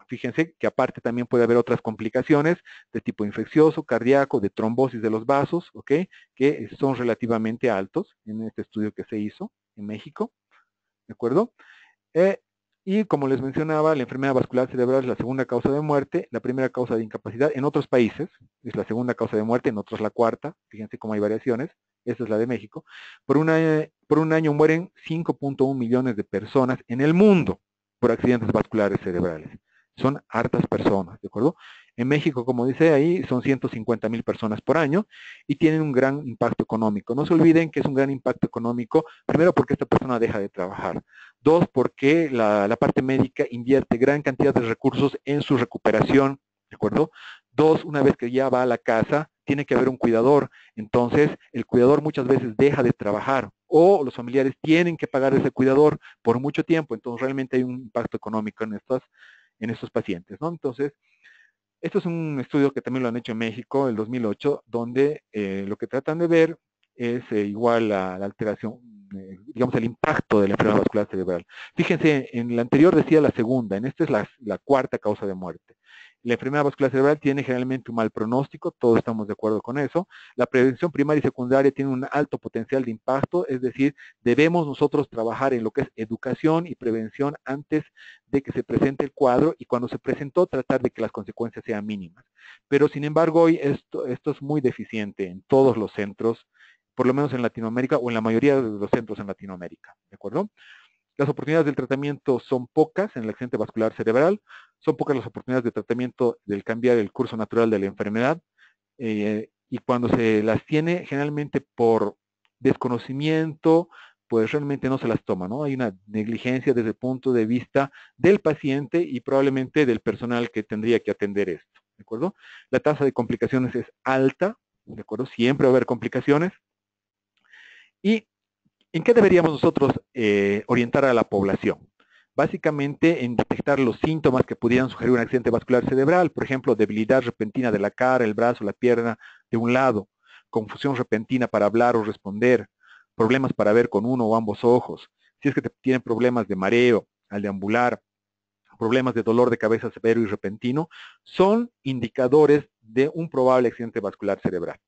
Fíjense que aparte también puede haber otras complicaciones de tipo infeccioso, cardíaco, de trombosis de los vasos, ¿ok? Que son relativamente altos en este estudio que se hizo en México, ¿de acuerdo? Y como les mencionaba, la enfermedad vascular cerebral es la segunda causa de muerte, la primera causa de incapacidad en otros países, es la segunda causa de muerte, en otros la cuarta, fíjense cómo hay variaciones, esta es la de México. Por un año mueren 5.1 millones de personas en el mundo por accidentes vasculares cerebrales. Son hartas personas, ¿de acuerdo? En México, como dice ahí, son 150.000 personas por año y tienen un gran impacto económico. No se olviden que es un gran impacto económico, primero porque esta persona deja de trabajar. Dos, porque la parte médica invierte gran cantidad de recursos en su recuperación, ¿de acuerdo? Dos, una vez que ya va a la casa, tiene que haber un cuidador. Entonces, el cuidador muchas veces deja de trabajar o los familiares tienen que pagar ese cuidador por mucho tiempo. Entonces, realmente hay un impacto económico en estos pacientes, ¿no? Entonces, esto es un estudio que también lo han hecho en México, el 2008, donde lo que tratan de ver es igual la alteración, digamos, el impacto de la enfermedad vascular cerebral. Fíjense, en el anterior decía la segunda, en esta es la cuarta causa de muerte. La enfermedad vascular cerebral tiene generalmente un mal pronóstico, todos estamos de acuerdo con eso. La prevención primaria y secundaria tiene un alto potencial de impacto, es decir, debemos nosotros trabajar en lo que es educación y prevención antes de que se presente el cuadro y cuando se presentó tratar de que las consecuencias sean mínimas. Pero sin embargo hoy esto es muy deficiente en todos los centros, por lo menos en Latinoamérica o en la mayoría de los centros en Latinoamérica, ¿de acuerdo? Las oportunidades del tratamiento son pocas en el accidente vascular cerebral, son pocas las oportunidades de tratamiento del cambiar el curso natural de la enfermedad, y cuando se las tiene, generalmente por desconocimiento, pues realmente no se las toma, ¿no? Hay una negligencia desde el punto de vista del paciente y probablemente del personal que tendría que atender esto, ¿de acuerdo? La tasa de complicaciones es alta, ¿de acuerdo? Siempre va a haber complicaciones. ¿Y en qué deberíamos nosotros orientar a la población? Básicamente en detectar los síntomas que pudieran sugerir un accidente vascular cerebral, por ejemplo, debilidad repentina de la cara, el brazo, la pierna de un lado, confusión repentina para hablar o responder, problemas para ver con uno o ambos ojos, si es que tienen problemas de mareo al deambular, problemas de dolor de cabeza severo y repentino, son indicadores de un probable accidente vascular cerebral.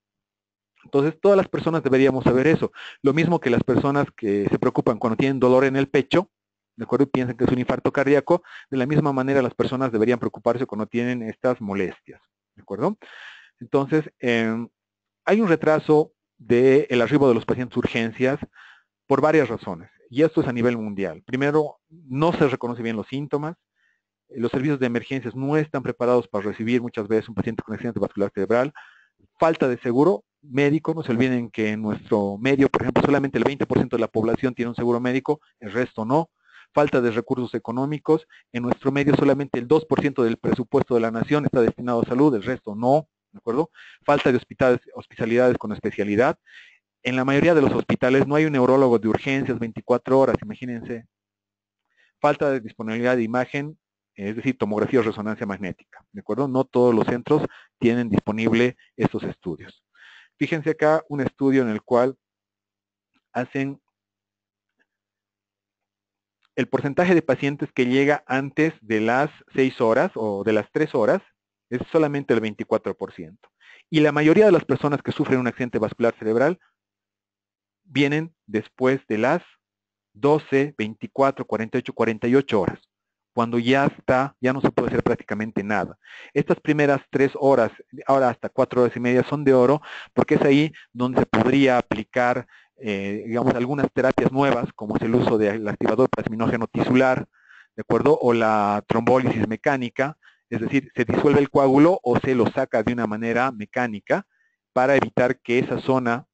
Entonces, todas las personas deberíamos saber eso. Lo mismo que las personas que se preocupan cuando tienen dolor en el pecho, ¿de acuerdo? Y piensan que es un infarto cardíaco, de la misma manera las personas deberían preocuparse cuando tienen estas molestias, ¿de acuerdo? Entonces, hay un retraso del arribo de los pacientes a urgencias por varias razones, y esto es a nivel mundial. Primero, no se reconoce bien los síntomas, los servicios de emergencias no están preparados para recibir muchas veces un paciente con accidente vascular cerebral, falta de seguro médico, no se olviden que en nuestro medio, por ejemplo, solamente el 20% de la población tiene un seguro médico, el resto no, falta de recursos económicos, en nuestro medio solamente el 2% del presupuesto de la nación está destinado a salud, el resto no, ¿de acuerdo? Falta de hospitalidades con especialidad, en la mayoría de los hospitales no hay un neurólogo de urgencias 24 horas, imagínense, falta de disponibilidad de imagen, es decir, tomografía o resonancia magnética, ¿de acuerdo? No todos los centros tienen disponible estos estudios. Fíjense acá un estudio en el cual hacen el porcentaje de pacientes que llega antes de las 6 horas o de las 3 horas es solamente el 24%. Y la mayoría de las personas que sufren un accidente vascular cerebral vienen después de las 12, 24, 48, 48 horas, cuando ya no se puede hacer prácticamente nada. Estas primeras 3 horas, ahora hasta 4 horas y media, son de oro, porque es ahí donde se podría aplicar, digamos, algunas terapias nuevas, como es el uso del activador plasminógeno tisular, ¿de acuerdo? O la trombólisis mecánica, es decir, se disuelve el coágulo o se lo saca de una manera mecánica para evitar que esa zona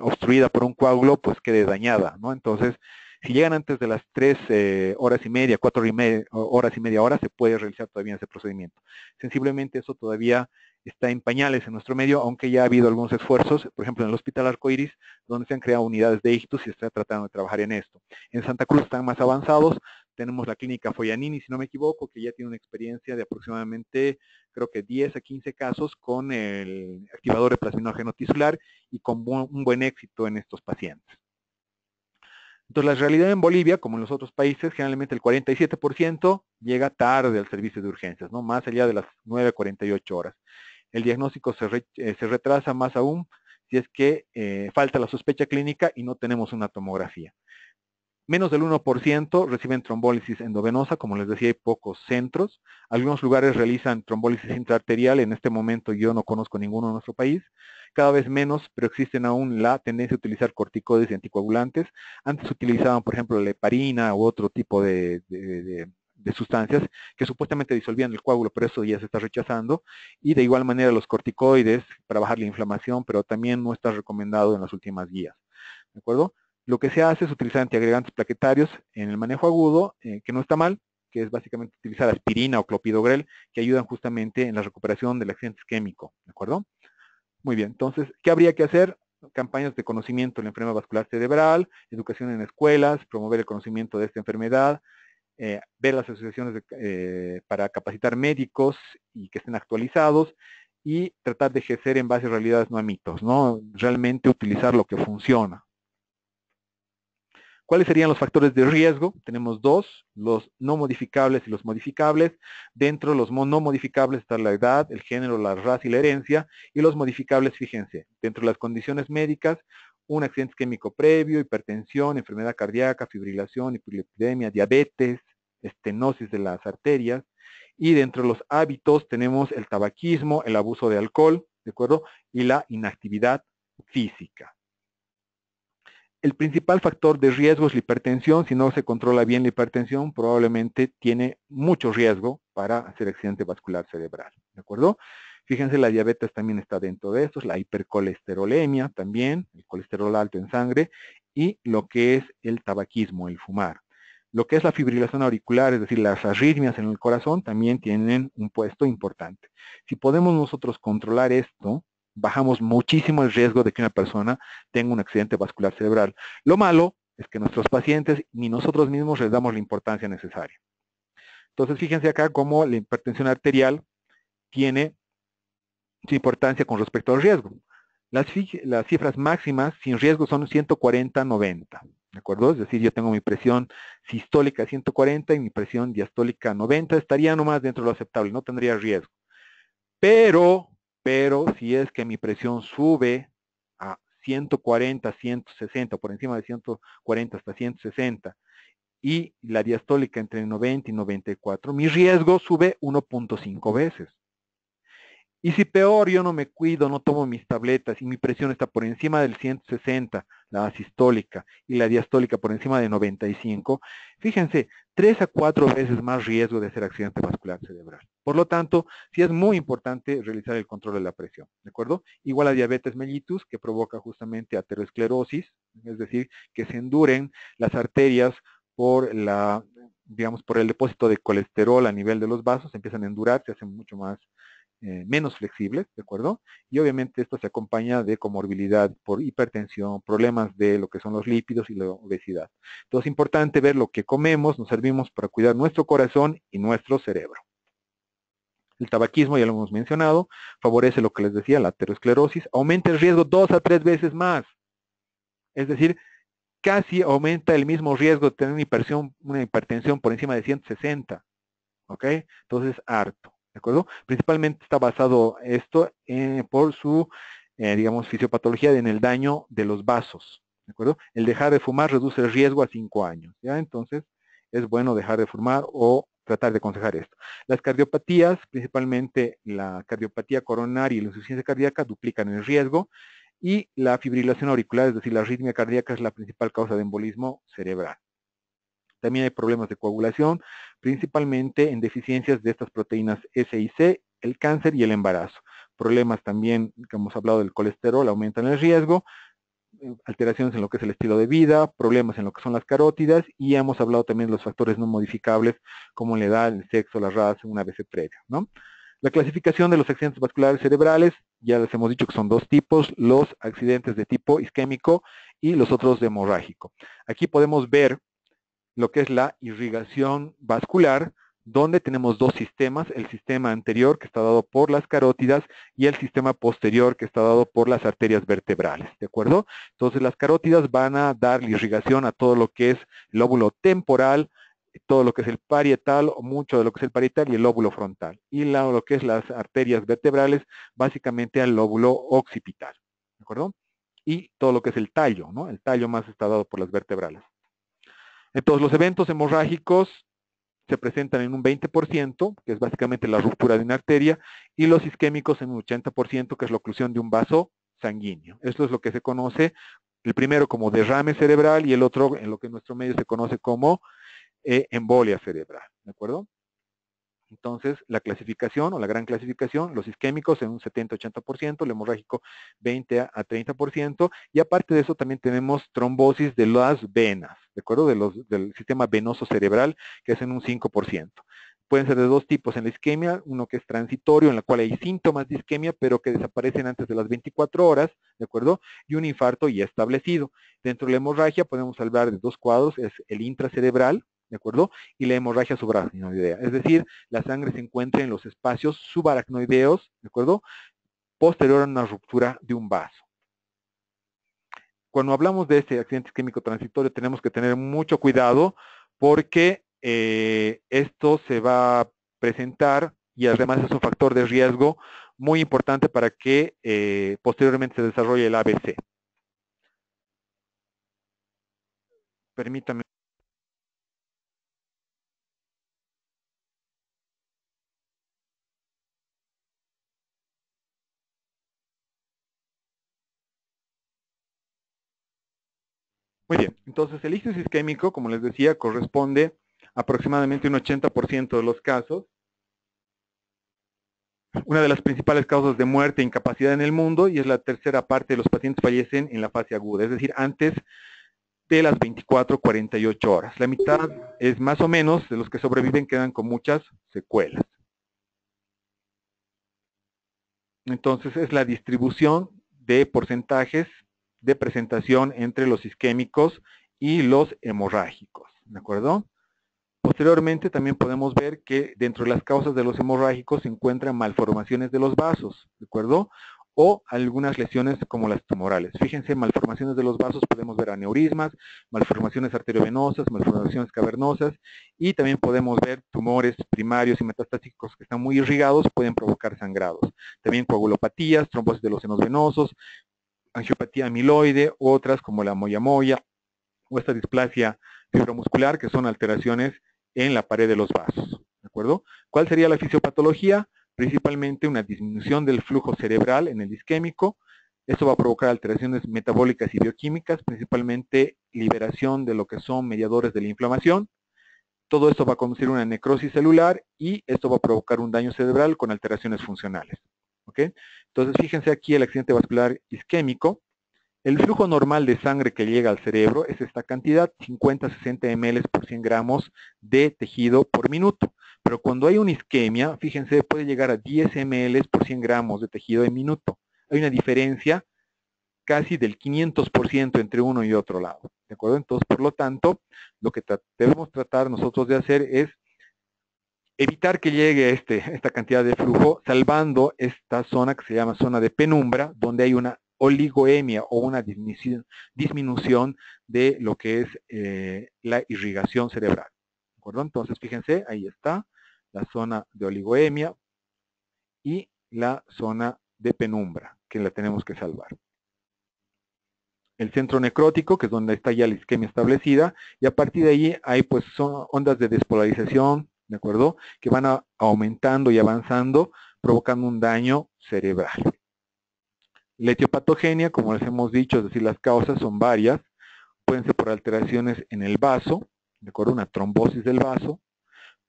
obstruida por un coágulo pues quede dañada, ¿no? Entonces, si llegan antes de las 3 horas y media, 4 horas y media hora, se puede realizar todavía ese procedimiento. Sensiblemente eso todavía está en pañales en nuestro medio, aunque ya ha habido algunos esfuerzos, por ejemplo en el Hospital Arcoiris, donde se han creado unidades de ictus y se está tratando de trabajar en esto. En Santa Cruz están más avanzados, tenemos la clínica Foyanini, si no me equivoco, que ya tiene una experiencia de aproximadamente, creo que 10 a 15 casos con el activador de plasminógeno tisular y con un buen éxito en estos pacientes. Entonces, la realidad en Bolivia, como en los otros países, generalmente el 47% llega tarde al servicio de urgencias, ¿no? Más allá de las 9 a 48 horas. El diagnóstico se retrasa más aún si es que falta la sospecha clínica y no tenemos una tomografía. Menos del 1% reciben trombólisis endovenosa, como les decía, hay pocos centros. Algunos lugares realizan trombólisis intraarterial, en este momento yo no conozco ninguno en nuestro país. Cada vez menos, pero existen aún la tendencia a utilizar corticoides y anticoagulantes. Antes utilizaban, por ejemplo, la heparina u otro tipo de sustancias que supuestamente disolvían el coágulo, pero eso ya se está rechazando. Y de igual manera los corticoides para bajar la inflamación, pero también no está recomendado en las últimas guías. ¿De acuerdo? Lo que se hace es utilizar antiagregantes plaquetarios en el manejo agudo, que no está mal, que es básicamente utilizar aspirina o clopidogrel, que ayudan justamente en la recuperación del accidente isquémico, ¿de acuerdo? Muy bien, entonces, ¿qué habría que hacer? Campañas de conocimiento de la enfermedad vascular cerebral, educación en escuelas, promover el conocimiento de esta enfermedad, ver las asociaciones para capacitar médicos y que estén actualizados, y tratar de ejercer en base a realidades, no a mitos, ¿no? Realmente utilizar lo que funciona. ¿Cuáles serían los factores de riesgo? Tenemos dos, los no modificables y los modificables. Dentro de los no modificables está la edad, el género, la raza y la herencia. Y los modificables, fíjense, dentro de las condiciones médicas, un accidente isquémico previo, hipertensión, enfermedad cardíaca, fibrilación, hiperlipidemia, diabetes, estenosis de las arterias. Y dentro de los hábitos tenemos el tabaquismo, el abuso de alcohol, ¿de acuerdo? Y la inactividad física. el principal factor de riesgo es la hipertensión. Si no se controla bien la hipertensión, probablemente tiene mucho riesgo para hacer accidente vascular cerebral, ¿de acuerdo? Fíjense, la diabetes también está dentro de estos, la hipercolesterolemia también, el colesterol alto en sangre, y lo que es el tabaquismo, el fumar. Lo que es la fibrilación auricular, es decir, las arritmias en el corazón, también tienen un puesto importante. Si podemos nosotros controlar esto, bajamos muchísimo el riesgo de que una persona tenga un accidente vascular cerebral. Lo malo es que nuestros pacientes ni nosotros mismos les damos la importancia necesaria. Entonces, fíjense acá cómo la hipertensión arterial tiene su importancia con respecto al riesgo. Las cifras máximas sin riesgo son 140-90, ¿de acuerdo? Es decir, yo tengo mi presión sistólica 140 y mi presión diastólica 90, estaría nomás dentro de lo aceptable, no tendría riesgo. Pero si es que mi presión sube a 140, 160, por encima de 140 hasta 160, y la diastólica entre 90 y 94, mi riesgo sube 1.5 veces. Y si peor yo no me cuido, no tomo mis tabletas y mi presión está por encima del 160, la sistólica, y la diastólica por encima de 95, fíjense, 3 a 4 veces más riesgo de hacer accidente vascular cerebral. Por lo tanto, sí es muy importante realizar el control de la presión, ¿de acuerdo? Igual a diabetes mellitus, que provoca justamente aterosclerosis, es decir, que se enduren las arterias por digamos, por el depósito de colesterol a nivel de los vasos, empiezan a endurar, se hacen mucho más menos flexibles, ¿de acuerdo? Y obviamente esto se acompaña de comorbilidad por hipertensión, problemas de lo que son los lípidos y la obesidad. Entonces es importante ver lo que comemos, nos servimos para cuidar nuestro corazón y nuestro cerebro. El tabaquismo, ya lo hemos mencionado, favorece lo que les decía, la aterosclerosis, aumenta el riesgo 2 a 3 veces más. Es decir, casi aumenta el mismo riesgo de tener una hipertensión por encima de 160. ¿Ok? Entonces, harto, ¿de acuerdo? Principalmente está basado esto por su, digamos, fisiopatología en el daño de los vasos, ¿de acuerdo? El dejar de fumar reduce el riesgo a 5 años, ¿ya? Entonces, es bueno dejar de fumar o tratar de aconsejar esto. Las cardiopatías, principalmente la cardiopatía coronaria y la insuficiencia cardíaca, duplican el riesgo, y la fibrilación auricular, es decir, la arritmia cardíaca, es la principal causa de embolismo cerebral. También hay problemas de coagulación, principalmente en deficiencias de estas proteínas S y C, el cáncer y el embarazo. Problemas también, que hemos hablado del colesterol, aumentan el riesgo, alteraciones en lo que es el estilo de vida, problemas en lo que son las carótidas, y hemos hablado también de los factores no modificables, como la edad, el sexo, la raza, una AVC previa, ¿no? La clasificación de los accidentes vasculares cerebrales, ya les hemos dicho que son dos tipos, los accidentes de tipo isquémico y los otros de hemorrágico. Aquí podemos ver lo que es la irrigación vascular, donde tenemos dos sistemas, el sistema anterior que está dado por las carótidas y el sistema posterior que está dado por las arterias vertebrales, ¿de acuerdo? Entonces las carótidas van a dar la irrigación a todo lo que es el lóbulo temporal, todo lo que es el parietal, o mucho de lo que es el parietal y el lóbulo frontal. Y lo que es las arterias vertebrales, básicamente al lóbulo occipital, ¿de acuerdo? Y todo lo que es el tallo, ¿no? El tallo más está dado por las vertebrales. Entonces, los eventos hemorrágicos se presentan en un 20%, que es básicamente la ruptura de una arteria, y los isquémicos en un 80%, que es la oclusión de un vaso sanguíneo. Esto es lo que se conoce, el primero como derrame cerebral y el otro en lo que en nuestro medio se conoce como embolia cerebral, ¿de acuerdo? Entonces, la clasificación o la gran clasificación, los isquémicos en un 70-80%, el hemorrágico 20 a 30%, y aparte de eso también tenemos trombosis de las venas, ¿de acuerdo? Del sistema venoso cerebral, que es en un 5%. Pueden ser de dos tipos en la isquemia, uno que es transitorio, en la cual hay síntomas de isquemia, pero que desaparecen antes de las 24 horas, ¿de acuerdo? Y un infarto ya establecido. Dentro de la hemorragia podemos hablar de dos cuadros, es el intracerebral, ¿de acuerdo? Y la hemorragia subaracnoidea, es decir, la sangre se encuentra en los espacios subaracnoideos, ¿de acuerdo? Posterior a una ruptura de un vaso. Cuando hablamos de este accidente isquémico transitorio tenemos que tener mucho cuidado porque esto se va a presentar y además es un factor de riesgo muy importante para que posteriormente se desarrolle el ABC. Permítame. Muy bien, entonces el ictus isquémico, como les decía, corresponde aproximadamente un 80% de los casos. Una de las principales causas de muerte e incapacidad en el mundo, y es la tercera parte de los pacientes fallecen en la fase aguda, es decir, antes de las 24-48 horas. La mitad es más o menos de los que sobreviven quedan con muchas secuelas. Entonces es la distribución de porcentajes de presentación entre los isquémicos y los hemorrágicos, ¿de acuerdo? Posteriormente también podemos ver que dentro de las causas de los hemorrágicos se encuentran malformaciones de los vasos, ¿de acuerdo? O algunas lesiones como las tumorales. Fíjense, malformaciones de los vasos podemos ver aneurismas, malformaciones arteriovenosas, malformaciones cavernosas y también podemos ver tumores primarios y metastásicos que están muy irrigados, pueden provocar sangrados. También coagulopatías, trombosis de los senos venosos, angiopatía amiloide, otras como la moyamoya o esta displasia fibromuscular, que son alteraciones en la pared de los vasos. ¿De acuerdo? ¿Cuál sería la fisiopatología? Principalmente una disminución del flujo cerebral en el isquémico. Esto va a provocar alteraciones metabólicas y bioquímicas, principalmente liberación de lo que son mediadores de la inflamación. Todo esto va a conducir a una necrosis celular y esto va a provocar un daño cerebral con alteraciones funcionales. ¿Ok? Entonces, fíjense aquí el accidente vascular isquémico. El flujo normal de sangre que llega al cerebro es esta cantidad, 50-60 ml por 100 gramos de tejido por minuto. Pero cuando hay una isquemia, fíjense, puede llegar a 10 ml por 100 gramos de tejido en minuto. Hay una diferencia casi del 500% entre uno y otro lado. ¿De acuerdo? Entonces, por lo tanto, lo que debemos tratar nosotros de hacer es evitar que llegue esta cantidad de flujo, salvando esta zona que se llama zona de penumbra, donde hay una oligoemia o una disminución de lo que es la irrigación cerebral. ¿De acuerdo? Entonces, fíjense, ahí está la zona de oligoemia y la zona de penumbra, que la tenemos que salvar. El centro necrótico, que es donde está ya la isquemia establecida, y a partir de ahí hay pues son ondas de despolarización, ¿de acuerdo? Que van aumentando y avanzando, provocando un daño cerebral. La etiopatogenia, como les hemos dicho, es decir, las causas son varias, pueden ser por alteraciones en el vaso, ¿de acuerdo? Una trombosis del vaso,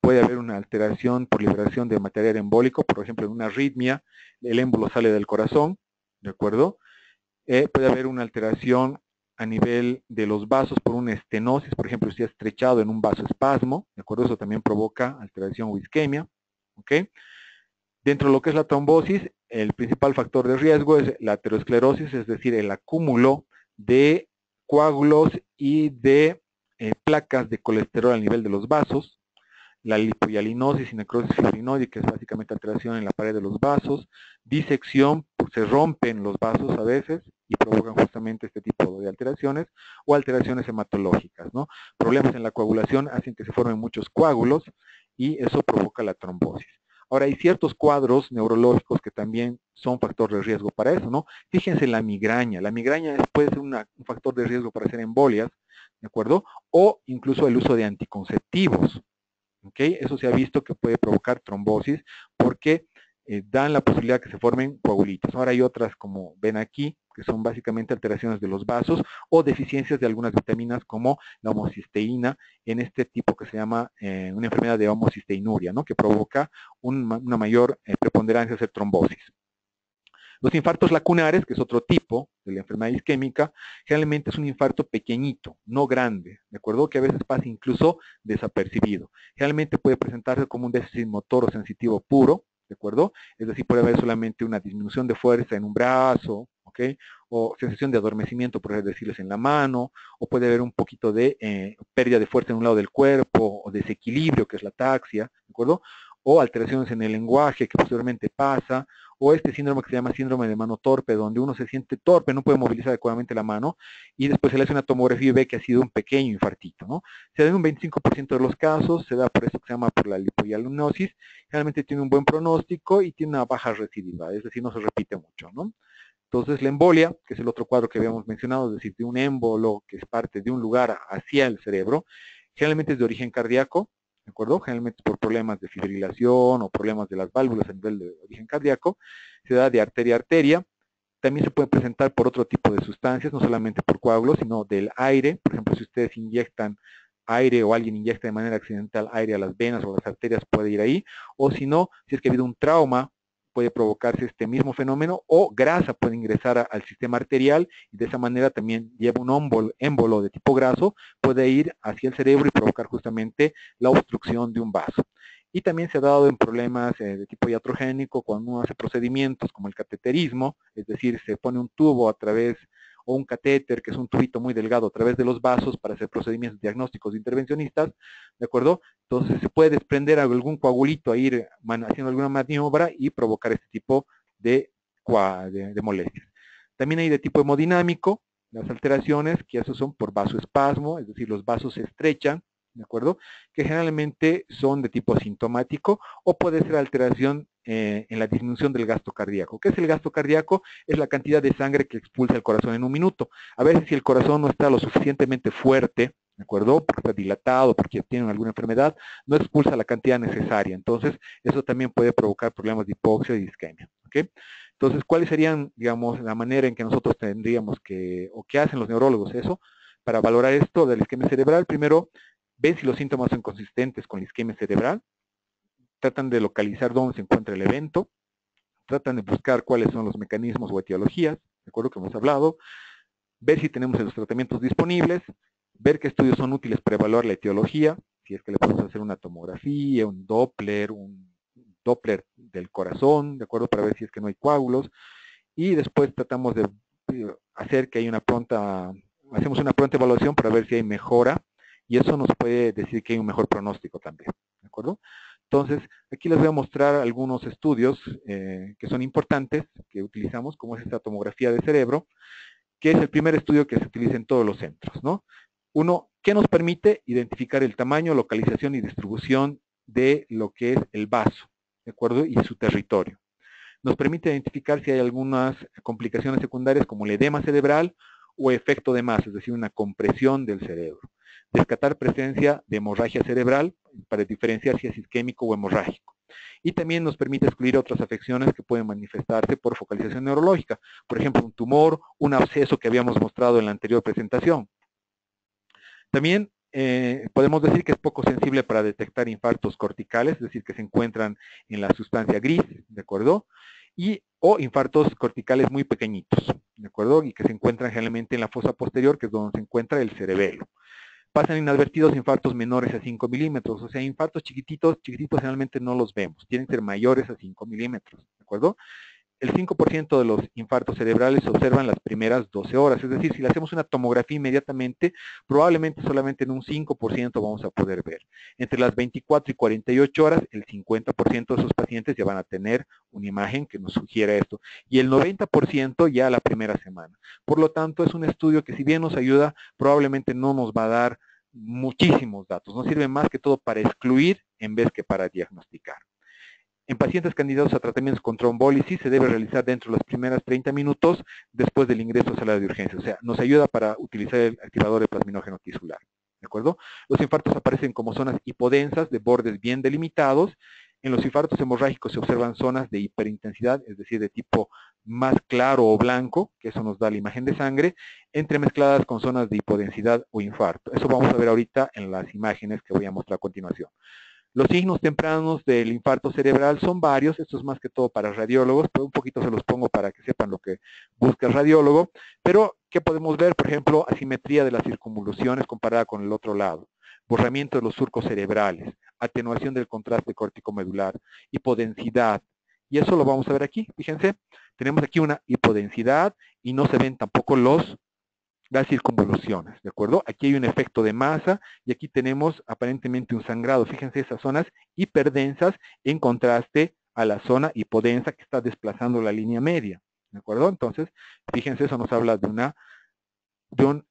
puede haber una alteración por liberación de material embólico, por ejemplo, en una arritmia, el émbolo sale del corazón, ¿de acuerdo? Puede haber una alteración a nivel de los vasos por una estenosis, por ejemplo, si ha estrechado en un vasoespasmo, ¿de acuerdo? Eso también provoca alteración o isquemia, ¿ok? Dentro de lo que es la trombosis, el principal factor de riesgo es la aterosclerosis, es decir, el acúmulo de coágulos y de placas de colesterol a nivel de los vasos, la lipohialinosis y necrosis fibrinoide, que es básicamente alteración en la pared de los vasos, disección, pues se rompen los vasos a veces y provocan justamente este tipo de alteraciones, o alteraciones hematológicas, ¿no? Problemas en la coagulación hacen que se formen muchos coágulos y eso provoca la trombosis. Ahora, hay ciertos cuadros neurológicos que también son factor de riesgo para eso, ¿no? Fíjense en la migraña. La migraña puede ser un factor de riesgo para hacer embolias, ¿de acuerdo? O incluso el uso de anticonceptivos, ¿okay? Eso se ha visto que puede provocar trombosis porque dan la posibilidad que se formen coagulitos. Ahora hay otras, como ven aquí, que son básicamente alteraciones de los vasos o deficiencias de algunas vitaminas como la homocisteína en este tipo que se llama una enfermedad de homocisteinuria, ¿no? Que provoca una mayor preponderancia de hacer trombosis. Los infartos lacunares, que es otro tipo de la enfermedad isquémica, generalmente es un infarto pequeñito, no grande, ¿de acuerdo? Que a veces pasa incluso desapercibido. Generalmente puede presentarse como un déficit motor o sensitivo puro, ¿de acuerdo? Es decir, puede haber solamente una disminución de fuerza en un brazo, ¿ok? O sensación de adormecimiento, por decirles, en la mano, o puede haber un poquito de pérdida de fuerza en un lado del cuerpo, o desequilibrio, que es la ataxia, ¿de acuerdo? O alteraciones en el lenguaje, que posteriormente pasa, o este síndrome que se llama síndrome de mano torpe, donde uno se siente torpe, no puede movilizar adecuadamente la mano, y después se le hace una tomografía y ve que ha sido un pequeño infartito, ¿no? Se da en un 25% de los casos, se da por eso que se llama por la lipohialinosis, generalmente tiene un buen pronóstico y tiene una baja recidiva, es decir, no se repite mucho, ¿no? Entonces la embolia, que es el otro cuadro que habíamos mencionado, es decir, de un émbolo que es parte de un lugar hacia el cerebro, generalmente es de origen cardíaco, ¿de acuerdo? Generalmente por problemas de fibrilación o problemas de las válvulas a nivel de origen cardíaco, se da de arteria a arteria, también se puede presentar por otro tipo de sustancias, no solamente por coágulos, sino del aire. Por ejemplo, si ustedes inyectan aire o alguien inyecta de manera accidental aire a las venas o a las arterias, puede ir ahí. O si no, si es que ha habido un trauma, puede provocarse este mismo fenómeno, o grasa puede ingresar al sistema arterial y de esa manera también lleva un émbolo de tipo graso, puede ir hacia el cerebro y provocar justamente la obstrucción de un vaso. Y también se ha dado en problemas de tipo iatrogénico cuando uno hace procedimientos como el cateterismo, es decir, se pone un tubo a través, o un catéter, que es un tubito muy delgado a través de los vasos para hacer procedimientos diagnósticos intervencionistas, ¿de acuerdo? Entonces se puede desprender algún coagulito a ir haciendo alguna maniobra y provocar este tipo de molestias. También hay de tipo hemodinámico, las alteraciones, que esos son por vasoespasmo, es decir, los vasos se estrechan, ¿de acuerdo? Que generalmente son de tipo asintomático, o puede ser alteración en la disminución del gasto cardíaco. ¿Qué es el gasto cardíaco? Es la cantidad de sangre que expulsa el corazón en un minuto. A veces si el corazón no está lo suficientemente fuerte, ¿de acuerdo? Porque está dilatado, porque tiene alguna enfermedad, no expulsa la cantidad necesaria. Entonces, eso también puede provocar problemas de hipoxia y isquemia. ¿Okay? Entonces, ¿cuáles serían, digamos, la manera en que nosotros tendríamos que, o qué hacen los neurólogos eso, para valorar esto de la isquemia cerebral? Primero, ven si los síntomas son consistentes con la isquemia cerebral, tratan de localizar dónde se encuentra el evento, tratan de buscar cuáles son los mecanismos o etiologías, de acuerdo que hemos hablado, ver si tenemos los tratamientos disponibles, ver qué estudios son útiles para evaluar la etiología, si es que le podemos hacer una tomografía, un Doppler del corazón, de acuerdo, para ver si es que no hay coágulos, y después tratamos de hacer que hay hacemos una pronta evaluación para ver si hay mejora, y eso nos puede decir que hay un mejor pronóstico también, ¿de acuerdo? Entonces, aquí les voy a mostrar algunos estudios que son importantes, que utilizamos, como es esta tomografía de cerebro, que es el primer estudio que se utiliza en todos los centros, ¿no? Uno, ¿qué nos permite identificar el tamaño, localización y distribución de lo que es el vaso, ¿de acuerdo? Y su territorio. Nos permite identificar si hay algunas complicaciones secundarias como el edema cerebral o efecto de masa, es decir, una compresión del cerebro. Descartar presencia de hemorragia cerebral para diferenciar si es isquémico o hemorrágico. Y también nos permite excluir otras afecciones que pueden manifestarse por focalización neurológica. Por ejemplo, un tumor, un absceso que habíamos mostrado en la anterior presentación. También podemos decir que es poco sensible para detectar infartos corticales, es decir, que se encuentran en la sustancia gris, ¿de acuerdo? O infartos corticales muy pequeñitos, ¿de acuerdo? Y que se encuentran generalmente en la fosa posterior, que es donde se encuentra el cerebelo. Pasan inadvertidos infartos menores a 5 milímetros, o sea, infartos chiquititos generalmente no los vemos, tienen que ser mayores a 5 milímetros, ¿de acuerdo? El 5% de los infartos cerebrales se observan las primeras 12 horas, es decir, si le hacemos una tomografía inmediatamente, probablemente solamente en un 5% vamos a poder ver. Entre las 24 y 48 horas, el 50% de esos pacientes ya van a tener una imagen que nos sugiera esto, y el 90% ya a la primera semana. Por lo tanto, es un estudio que si bien nos ayuda, probablemente no nos va a dar muchísimos datos, nos sirve más que todo para excluir en vez que para diagnosticar. En pacientes candidatos a tratamientos con trombólisis se debe realizar dentro de los primeros 30 minutos después del ingreso a sala de urgencia. O sea, nos ayuda para utilizar el activador de plasminógeno tisular. ¿De acuerdo? Los infartos aparecen como zonas hipodensas de bordes bien delimitados. En los infartos hemorrágicos se observan zonas de hiperintensidad, es decir, de tipo más claro o blanco, que eso nos da la imagen de sangre, entremezcladas con zonas de hipodensidad o infarto. Eso vamos a ver ahorita en las imágenes que voy a mostrar a continuación. Los signos tempranos del infarto cerebral son varios, esto es más que todo para radiólogos, pero un poquito se los pongo para que sepan lo que busca el radiólogo, pero ¿qué podemos ver? Por ejemplo, asimetría de las circunvoluciones comparada con el otro lado, borramiento de los surcos cerebrales, atenuación del contraste córtico-medular, hipodensidad, y eso lo vamos a ver aquí, fíjense, tenemos aquí una hipodensidad y no se ven tampoco las circunvoluciones, ¿de acuerdo? Aquí hay un efecto de masa y aquí tenemos aparentemente un sangrado. Fíjense esas zonas hiperdensas en contraste a la zona hipodensa que está desplazando la línea media, ¿de acuerdo? Entonces, fíjense, eso nos habla de un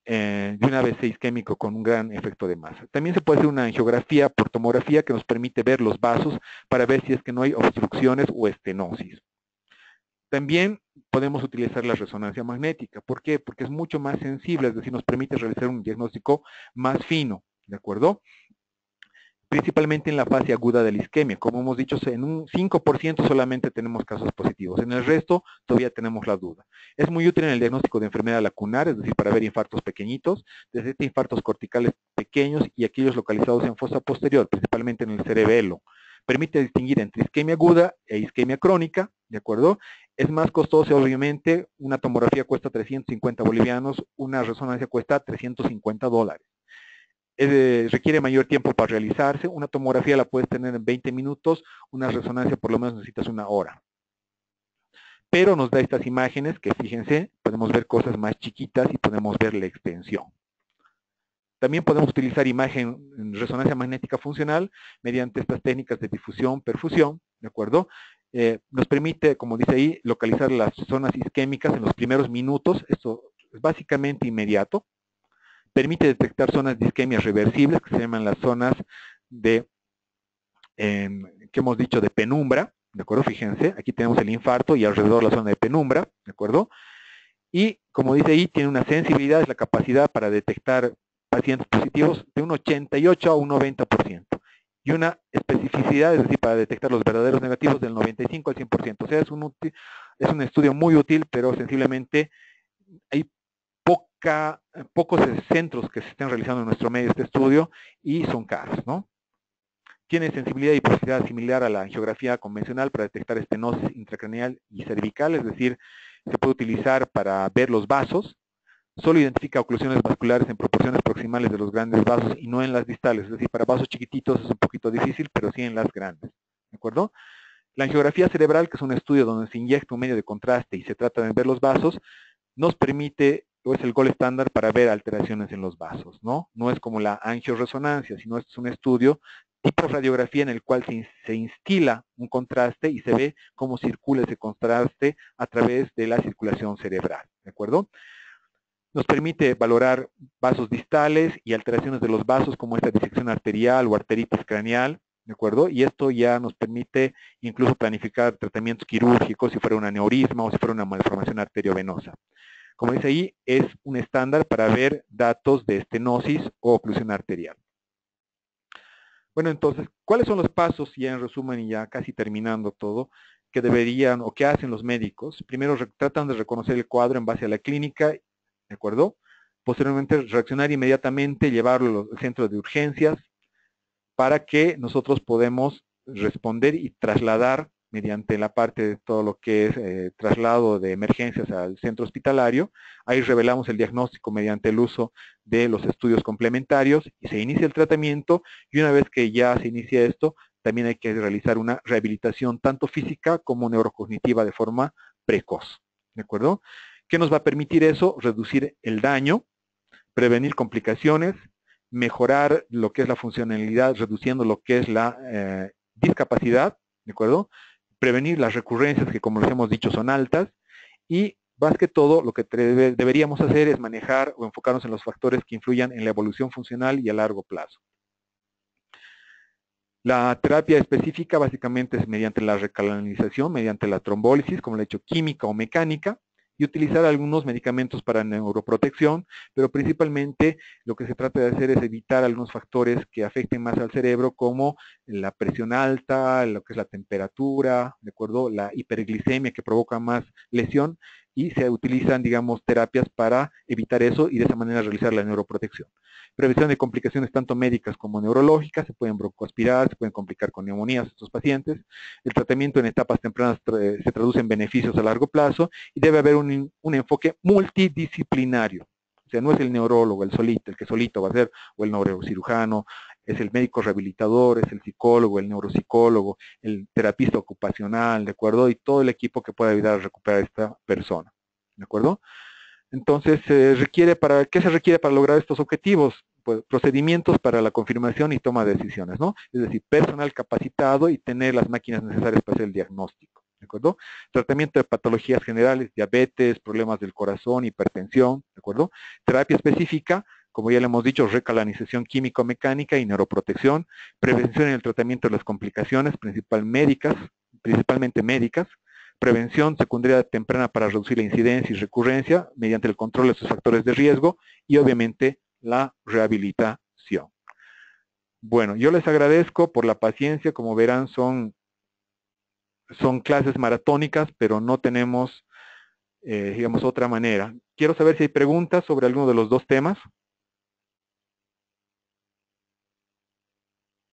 AVC isquémico con un gran efecto de masa. También se puede hacer una angiografía por tomografía que nos permite ver los vasos para ver si es que no hay obstrucciones o estenosis. También podemos utilizar la resonancia magnética. ¿Por qué? Porque es mucho más sensible, es decir, nos permite realizar un diagnóstico más fino, ¿de acuerdo? principalmente en la fase aguda de la isquemia. Como hemos dicho, en un 5% solamente tenemos casos positivos. En el resto todavía tenemos la duda. Es muy útil en el diagnóstico de enfermedad lacunar, es decir, para ver infartos pequeñitos, desde infartos corticales pequeños y aquellos localizados en fosa posterior, principalmente en el cerebelo. Permite distinguir entre isquemia aguda e isquemia crónica, ¿de acuerdo? Es más costoso, obviamente, una tomografía cuesta 350 bolivianos, una resonancia cuesta $350. Requiere mayor tiempo para realizarse, una tomografía la puedes tener en 20 minutos, una resonancia por lo menos necesitas una hora. Pero nos da estas imágenes que, fíjense, podemos ver cosas más chiquitas y podemos ver la extensión. También podemos utilizar imagen en resonancia magnética funcional mediante estas técnicas de difusión, perfusión, ¿de acuerdo? Nos permite, como dice ahí, localizar las zonas isquémicas en los primeros minutos. Esto es básicamente inmediato. Permite detectar zonas de isquemia reversibles, que se llaman las zonas de, que hemos dicho, de penumbra, ¿de acuerdo? Fíjense, aquí tenemos el infarto y alrededor la zona de penumbra, ¿de acuerdo? Y, como dice ahí, tiene una sensibilidad, es la capacidad para detectar pacientes positivos de un 88 a un 90%. Y una especificidad, es decir, para detectar los verdaderos negativos del 95 al 100%. O sea, es un estudio muy útil, pero sensiblemente hay pocos centros que se estén realizando en nuestro medio este estudio y son caros, ¿no? Tiene sensibilidad y porosidad similar a la angiografía convencional para detectar estenosis intracraneal y cervical, es decir, se puede utilizar para ver los vasos. Solo identifica oclusiones vasculares en proporciones proximales de los grandes vasos y no en las distales, es decir, para vasos chiquititos es un poquito difícil, pero sí en las grandes, ¿de acuerdo? La angiografía cerebral, que es un estudio donde se inyecta un medio de contraste y se trata de ver los vasos, nos permite, o es el gol estándar para ver alteraciones en los vasos, ¿no? No es como la angioresonancia, sino es un estudio tipo radiografía en el cual se instila un contraste y se ve cómo circula ese contraste a través de la circulación cerebral, ¿de acuerdo? Nos permite valorar vasos distales y alteraciones de los vasos como esta disección arterial o arteritis craneal, ¿de acuerdo? Y esto ya nos permite incluso planificar tratamientos quirúrgicos si fuera un aneurisma o si fuera una malformación arteriovenosa. Como dice ahí, es un estándar para ver datos de estenosis o oclusión arterial. Bueno, entonces, ¿cuáles son los pasos, ya en resumen y ya casi terminando todo, que deberían o que hacen los médicos? Primero, tratan de reconocer el cuadro en base a la clínica, ¿de acuerdo? Posteriormente, reaccionar inmediatamente, llevarlo al centro de urgencias para que nosotros podamos responder y trasladar mediante la parte de todo lo que es traslado de emergencias al centro hospitalario. Ahí revelamos el diagnóstico mediante el uso de los estudios complementarios y se inicia el tratamiento, y una vez que ya se inicia esto, también hay que realizar una rehabilitación tanto física como neurocognitiva de forma precoz, ¿de acuerdo? ¿Qué nos va a permitir eso? Reducir el daño, prevenir complicaciones, mejorar lo que es la funcionalidad, reduciendo lo que es la discapacidad, ¿de acuerdo? Prevenir las recurrencias que, como les hemos dicho, son altas, y más que todo lo que deberíamos hacer es manejar o enfocarnos en los factores que influyan en la evolución funcional y a largo plazo. La terapia específica básicamente es mediante la recanalización, mediante la trombólisis, como le he dicho, química o mecánica, y utilizar algunos medicamentos para neuroprotección, pero principalmente lo que se trata de hacer es evitar algunos factores que afecten más al cerebro, como la presión alta, lo que es la temperatura, ¿de acuerdo? La hiperglicemia, que provoca más lesión, y se utilizan, digamos, terapias para evitar eso y de esa manera realizar la neuroprotección. Prevención de complicaciones tanto médicas como neurológicas, se pueden broncoaspirar, se pueden complicar con neumonías estos pacientes. El tratamiento en etapas tempranas se traduce en beneficios a largo plazo, y debe haber un enfoque multidisciplinario. O sea, no es el neurólogo el que solito va a hacer, o el neurocirujano, es el médico rehabilitador, es el psicólogo, el neuropsicólogo, el terapista ocupacional, ¿de acuerdo? Y todo el equipo que pueda ayudar a recuperar a esta persona, ¿de acuerdo? Entonces, ¿qué se requiere para lograr estos objetivos? Pues procedimientos para la confirmación y toma de decisiones, ¿no? Es decir, personal capacitado y tener las máquinas necesarias para hacer el diagnóstico, ¿de acuerdo? Tratamiento de patologías generales, diabetes, problemas del corazón, hipertensión, ¿de acuerdo? Terapia específica, como ya le hemos dicho, recanalización químico-mecánica y neuroprotección, prevención en el tratamiento de las complicaciones, principalmente médicas, prevención secundaria temprana para reducir la incidencia y recurrencia mediante el control de sus factores de riesgo, y obviamente la rehabilitación. Bueno, yo les agradezco por la paciencia. Como verán, son clases maratónicas, pero no tenemos, digamos, otra manera. Quiero saber si hay preguntas sobre alguno de los dos temas.